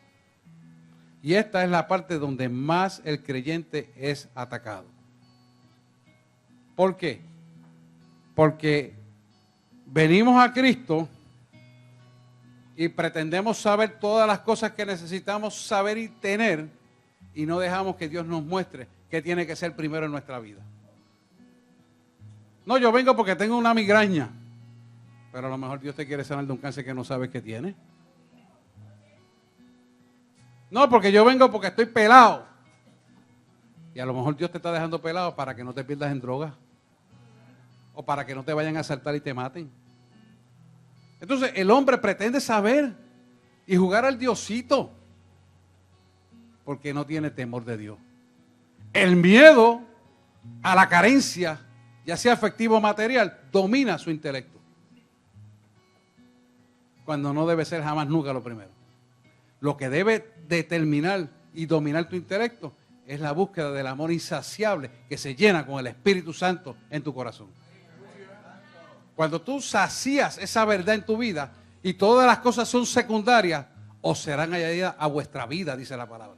Y esta es la parte donde más el creyente es atacado. ¿Por qué? Porque venimos a Cristo y pretendemos saber todas las cosas que necesitamos saber y tener, y no dejamos que Dios nos muestre qué tiene que ser primero en nuestra vida. No, yo vengo porque tengo una migraña, pero a lo mejor Dios te quiere sanar de un cáncer que no sabes que tiene. No, porque yo vengo porque estoy pelado. Y a lo mejor Dios te está dejando pelado para que no te pierdas en drogas. O para que no te vayan a asaltar y te maten. Entonces el hombre pretende saber y jugar al diosito. Porque no tiene temor de Dios. El miedo a la carencia, ya sea afectivo o material, domina su intelecto. Cuando no debe ser jamás nunca lo primero. Lo que debe determinar y dominar tu intelecto es la búsqueda del amor insaciable que se llena con el Espíritu Santo en tu corazón. Cuando tú sacías esa verdad en tu vida y todas las cosas son secundarias, os serán añadidas a vuestra vida, dice la palabra.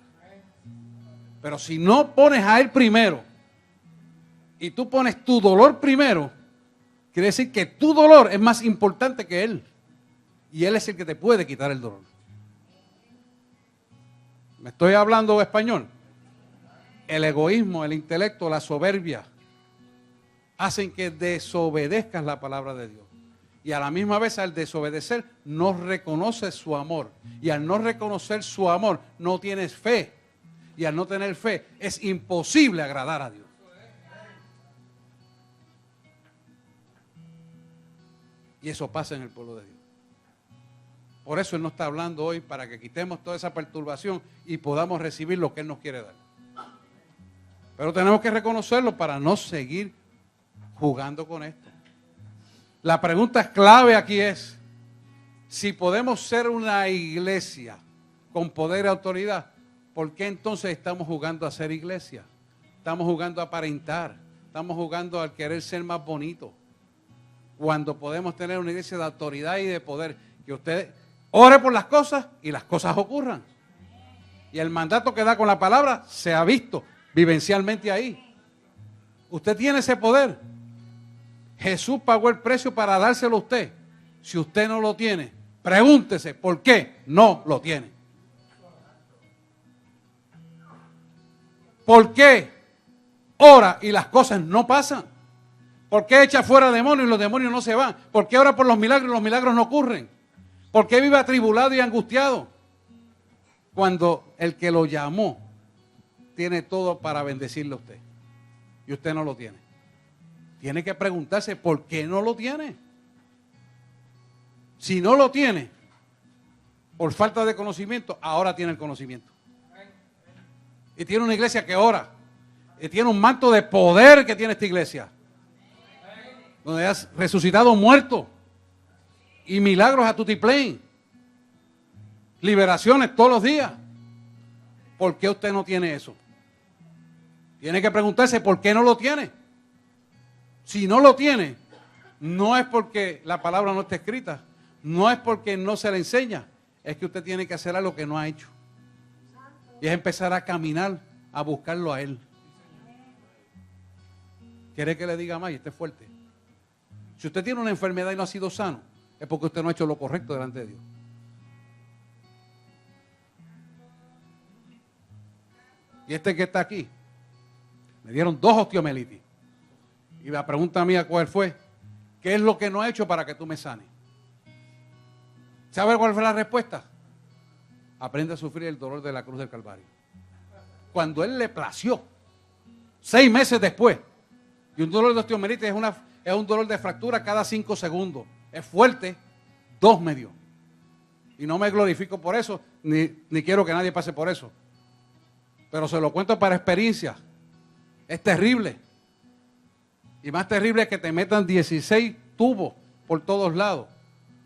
Pero si no pones a Él primero y tú pones tu dolor primero, quiere decir que tu dolor es más importante que Él. Y Él es el que te puede quitar el dolor. ¿Me estoy hablando español? El egoísmo, el intelecto, la soberbia hacen que desobedezcas la palabra de Dios. Y a la misma vez, al desobedecer, no reconoces su amor. Y al no reconocer su amor, no tienes fe. y al no tener fe es imposible agradar a Dios. Y eso pasa en el pueblo de Dios. Por eso Él nos está hablando hoy para que quitemos toda esa perturbación y podamos recibir lo que Él nos quiere dar. Pero tenemos que reconocerlo para no seguir jugando con esto. La pregunta clave aquí es, si podemos ser una iglesia con poder y autoridad, ¿por qué entonces estamos jugando a ser iglesia? Estamos jugando a aparentar, estamos jugando a querer ser más bonitos. Cuando podemos tener una iglesia de autoridad y de poder, que usted ore por las cosas y las cosas ocurran. Y el mandato que da con la palabra se ha visto vivencialmente ahí. Usted tiene ese poder. Jesús pagó el precio para dárselo a usted. Si usted no lo tiene, pregúntese por qué no lo tiene. ¿Por qué ora y las cosas no pasan? ¿Por qué echa fuera demonios y los demonios no se van? ¿Por qué ora por los milagros y los milagros no ocurren? ¿Por qué vive atribulado y angustiado? Cuando el que lo llamó tiene todo para bendecirle a usted y usted no lo tiene. Tiene que preguntarse por qué no lo tiene. Si no lo tiene, por falta de conocimiento, ahora tiene el conocimiento. Y tiene una iglesia que ora. Y tiene un manto de poder que tiene esta iglesia. Donde has resucitado muertos. Y milagros a tutiplén. Liberaciones todos los días. ¿Por qué usted no tiene eso? Tiene que preguntarse por qué no lo tiene. Si no lo tiene, no es porque la palabra no está escrita. No es porque no se le enseña. Es que usted tiene que hacer algo que no ha hecho. Y es empezar a caminar, a buscarlo a Él. ¿Quiere que le diga más? Y esté fuerte. Si usted tiene una enfermedad y no ha sido sano, es porque usted no ha hecho lo correcto delante de Dios. Y este que está aquí, me dieron 2 osteomelitis. Y la pregunta mía, ¿cuál fue? ¿Qué es lo que no he hecho para que tú me sanes? ¿Sabe cuál fue la respuesta? Aprende a sufrir el dolor de la cruz del Calvario. Cuando Él le plació, 6 meses después, y un dolor de osteomelitis es un dolor de fractura cada 5 segundos. Es fuerte, 2 me dio. Y no me glorifico por eso, ni quiero que nadie pase por eso. Pero se lo cuento para experiencia. Es terrible. Y más terrible es que te metan 16 tubos por todos lados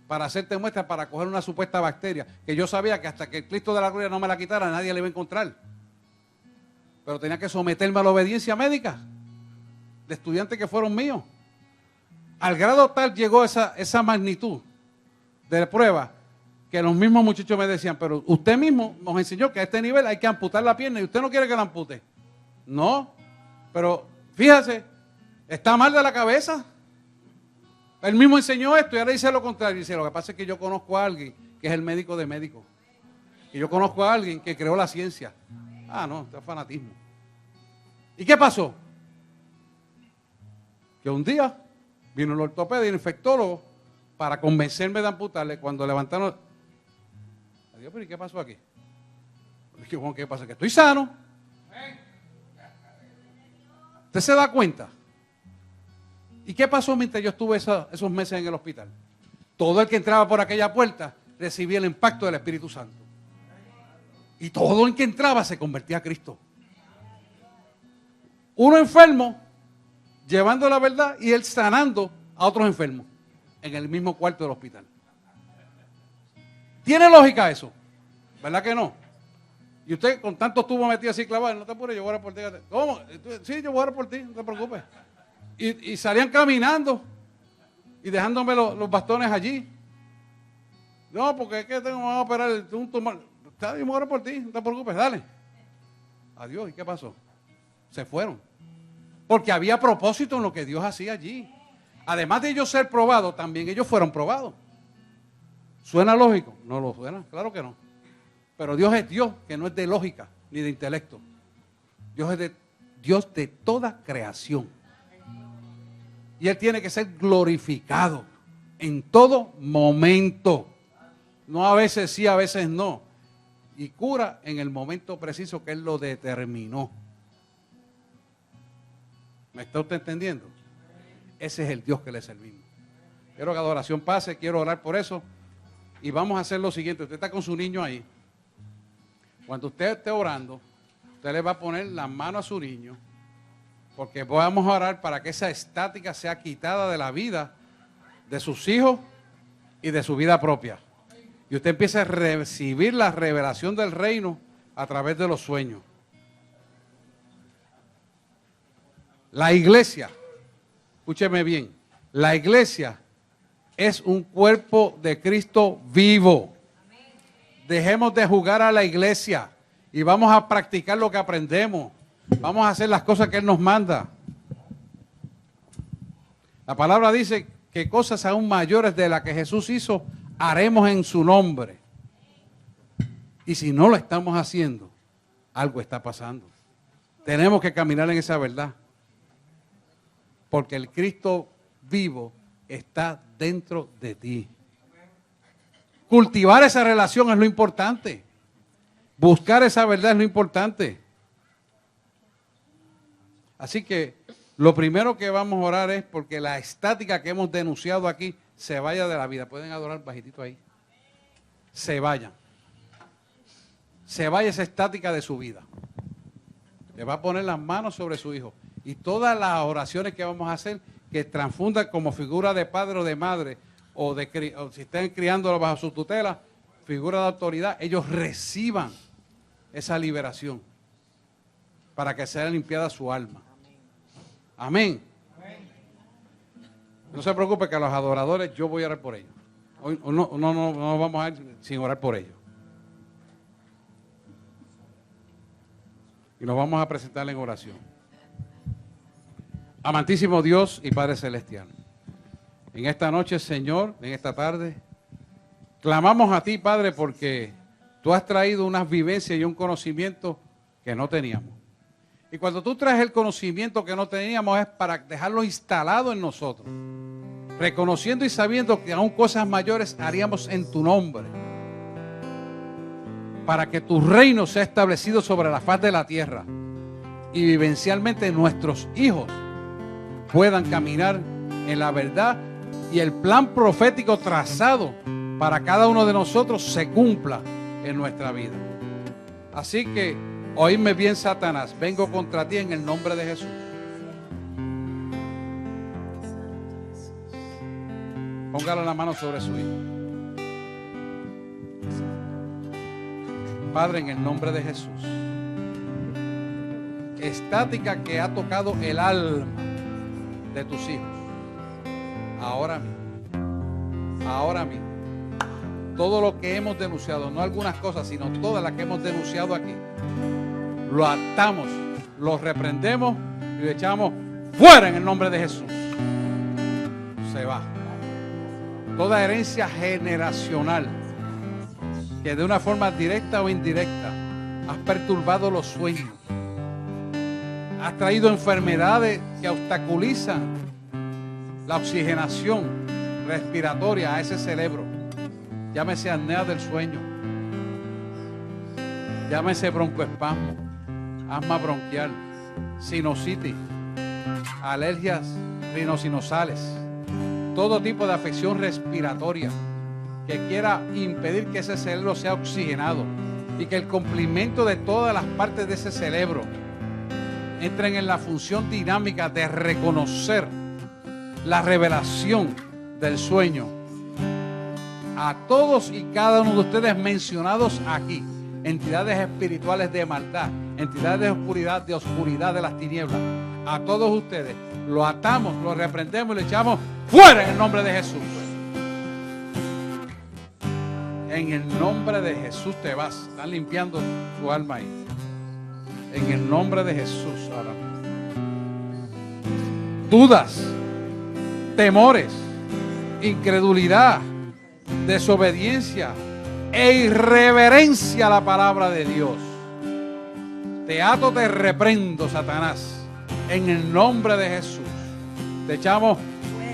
para hacerte muestra, para coger una supuesta bacteria, que yo sabía que hasta que el Cristo de la gloria no me la quitara, nadie le iba a encontrar. Pero tenía que someterme a la obediencia médica de estudiantes que fueron míos. Al grado tal llegó esa magnitud de prueba que los mismos muchachos me decían, pero usted mismo nos enseñó que a este nivel hay que amputar la pierna y usted no quiere que la ampute. No, pero fíjese, está mal de la cabeza. Él mismo enseñó esto y ahora dice lo contrario. Dice, lo que pasa es que yo conozco a alguien que es el médico de médicos. Y yo conozco a alguien que creó la ciencia. Ah, no, esto es fanatismo. ¿Y qué pasó? Que un día vino el ortopeda y el infectólogo para convencerme de amputarle. Cuando levantaron, adiós, pero ¿y qué pasó aquí? ¿Qué pasa? Que estoy sano. ¿Usted se da cuenta? ¿Y qué pasó mientras yo estuve esos meses en el hospital? Todo el que entraba por aquella puerta recibía el impacto del Espíritu Santo. Y todo el que entraba se convertía a Cristo. Uno enfermo, llevando la verdad, y él sanando a otros enfermos en el mismo cuarto del hospital. ¿Tiene lógica eso? ¿Verdad que no? Y usted con tantos tubos metidos así clavados, no te apures, yo voy a orar por ti. ¿Cómo? Sí, yo voy a orar por ti, no te preocupes. Y salían caminando y dejándome los bastones allí. No, porque es que vamos a operar un tumor. Está bien, voy a orar por ti, no te preocupes, dale. Adiós, ¿y qué pasó? Se fueron. Porque había propósito en lo que Dios hacía allí. Además de ellos ser probados, también ellos fueron probados. ¿Suena lógico? No lo suena, claro que no. Pero Dios es Dios, que no es de lógica ni de intelecto. Dios es Dios de toda creación. Y Él tiene que ser glorificado en todo momento. No a veces sí, a veces no. y cura en el momento preciso que Él lo determinó. ¿Me está usted entendiendo? Ese es el Dios que le servimos. Quiero que la adoración pase, quiero orar por eso. Y vamos a hacer lo siguiente. Usted está con su niño ahí. Cuando usted esté orando, usted le va a poner la mano a su niño, porque vamos a orar para que esa estática sea quitada de la vida de sus hijos y de su vida propia. Y usted empieza a recibir la revelación del reino a través de los sueños. La iglesia, escúcheme bien, la iglesia es un cuerpo de Cristo vivo. Dejemos de jugar a la iglesia y vamos a practicar lo que aprendemos. Vamos a hacer las cosas que Él nos manda. La palabra dice que cosas aún mayores de las que Jesús hizo, haremos en su nombre. Y si no lo estamos haciendo, algo está pasando. Tenemos que caminar en esa verdad. Porque el Cristo vivo está dentro de ti. Cultivar esa relación es lo importante. Buscar esa verdad es lo importante. Así que lo primero que vamos a orar es porque la estática que hemos denunciado aquí se vaya de la vida. Pueden adorar bajitito ahí. Se vayan. Se vaya esa estática de su vida. Le va a poner las manos sobre su hijo. Y todas las oraciones que vamos a hacer, que transfundan como figura de padre o de madre, o si están criándolo bajo su tutela, figura de autoridad, ellos reciban esa liberación para que sea limpiada su alma. Amén. No se preocupe que a los adoradores yo voy a orar por ellos. Hoy no vamos a ir sin orar por ellos. Y nos vamos a presentar en oración. Amantísimo Dios y Padre Celestial, en esta noche, Señor, en esta tarde, clamamos a ti, Padre, porque tú has traído unas vivencias y un conocimiento que no teníamos. Y cuando tú traes el conocimiento que no teníamos es para dejarlo instalado en nosotros, reconociendo y sabiendo que aún cosas mayores haríamos en tu nombre, para que tu reino sea establecido sobre la faz de la tierra y vivencialmente nuestros hijos puedan caminar en la verdad y el plan profético trazado para cada uno de nosotros se cumpla en nuestra vida. Así que, oíme bien, Satanás, vengo contra ti en el nombre de Jesús. Póngale la mano sobre su hijo. Padre, en el nombre de Jesús, estática que ha tocado el alma de tus hijos, ahora mismo, todo lo que hemos denunciado, no algunas cosas, sino todas las que hemos denunciado aquí, lo atamos, lo reprendemos y lo echamos fuera en el nombre de Jesús. Se va. Toda herencia generacional que de una forma directa o indirecta has perturbado los sueños, has traído enfermedades que obstaculizan la oxigenación respiratoria a ese cerebro, llámese apnea del sueño, llámese broncoespasmo, asma bronquial, sinusitis, alergias rinosinusales, todo tipo de afección respiratoria que quiera impedir que ese cerebro sea oxigenado y que el complemento de todas las partes de ese cerebro entren en la función dinámica de reconocer la revelación del sueño. A todos y cada uno de ustedes mencionados aquí, entidades espirituales de maldad, entidades de oscuridad de las tinieblas, a todos ustedes lo atamos, lo reprendemos y le echamos fuera en el nombre de Jesús. En el nombre de Jesús te vas. Están limpiando tu alma ahí. En el nombre de Jesús ahora mismo. Dudas, temores, incredulidad, desobediencia e irreverencia a la palabra de Dios. Te ato, te reprendo, Satanás. En el nombre de Jesús. Te echamos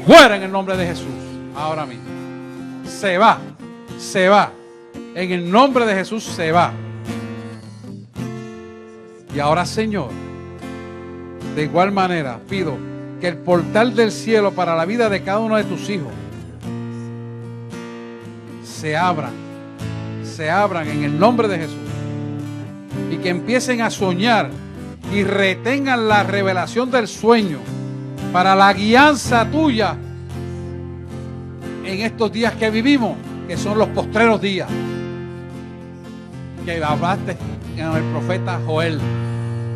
fuera en el nombre de Jesús. Ahora mismo. Se va. Se va. En el nombre de Jesús se va. Y ahora, Señor, de igual manera pido que el portal del cielo para la vida de cada uno de tus hijos se abran en el nombre de Jesús, y que empiecen a soñar y retengan la revelación del sueño para la guianza tuya en estos días que vivimos, que son los postreros días que hablaste en el profeta Joel.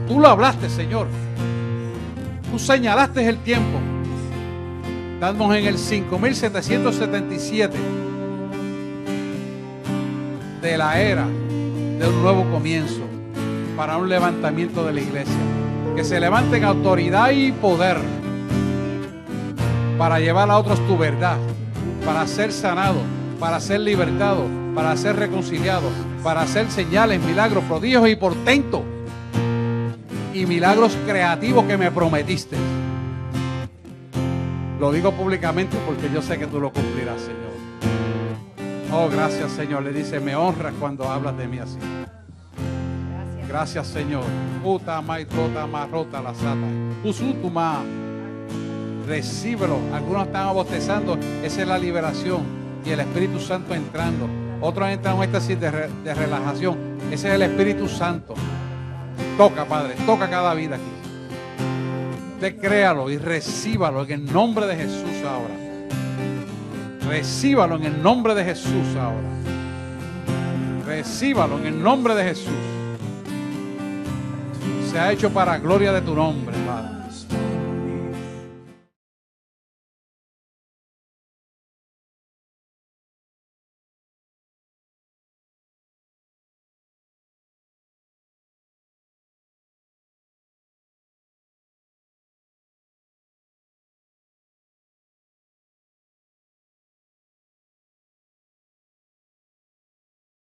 Tú lo hablaste, Señor. Tú señalaste el tiempo. Estamos en el 5777 de la era de un nuevo comienzo para un levantamiento de la iglesia. Que se levante en autoridad y poder para llevar a otros tu verdad, para ser sanado, para ser libertado, para ser reconciliado, para hacer señales, milagros, prodigios y portentos y milagros creativos que me prometiste. Lo digo públicamente porque yo sé que tú lo cumplirás, Señor. Oh, gracias, Señor. Le dice, me honras cuando hablas de mí así. Gracias, Señor. Puta maitota marrota la sata. Usutuma. Recíbelo. Algunos están bostezando. Esa es la liberación y el Espíritu Santo entrando. Otros entran en éxtasis de relajación. Ese es el Espíritu Santo. Toca, Padre. Toca cada vida aquí. Usted créalo y recíbalo en el nombre de Jesús ahora. Recíbalo en el nombre de Jesús ahora. Recíbalo en el nombre de Jesús. Se ha hecho para gloria de tu nombre, Padre.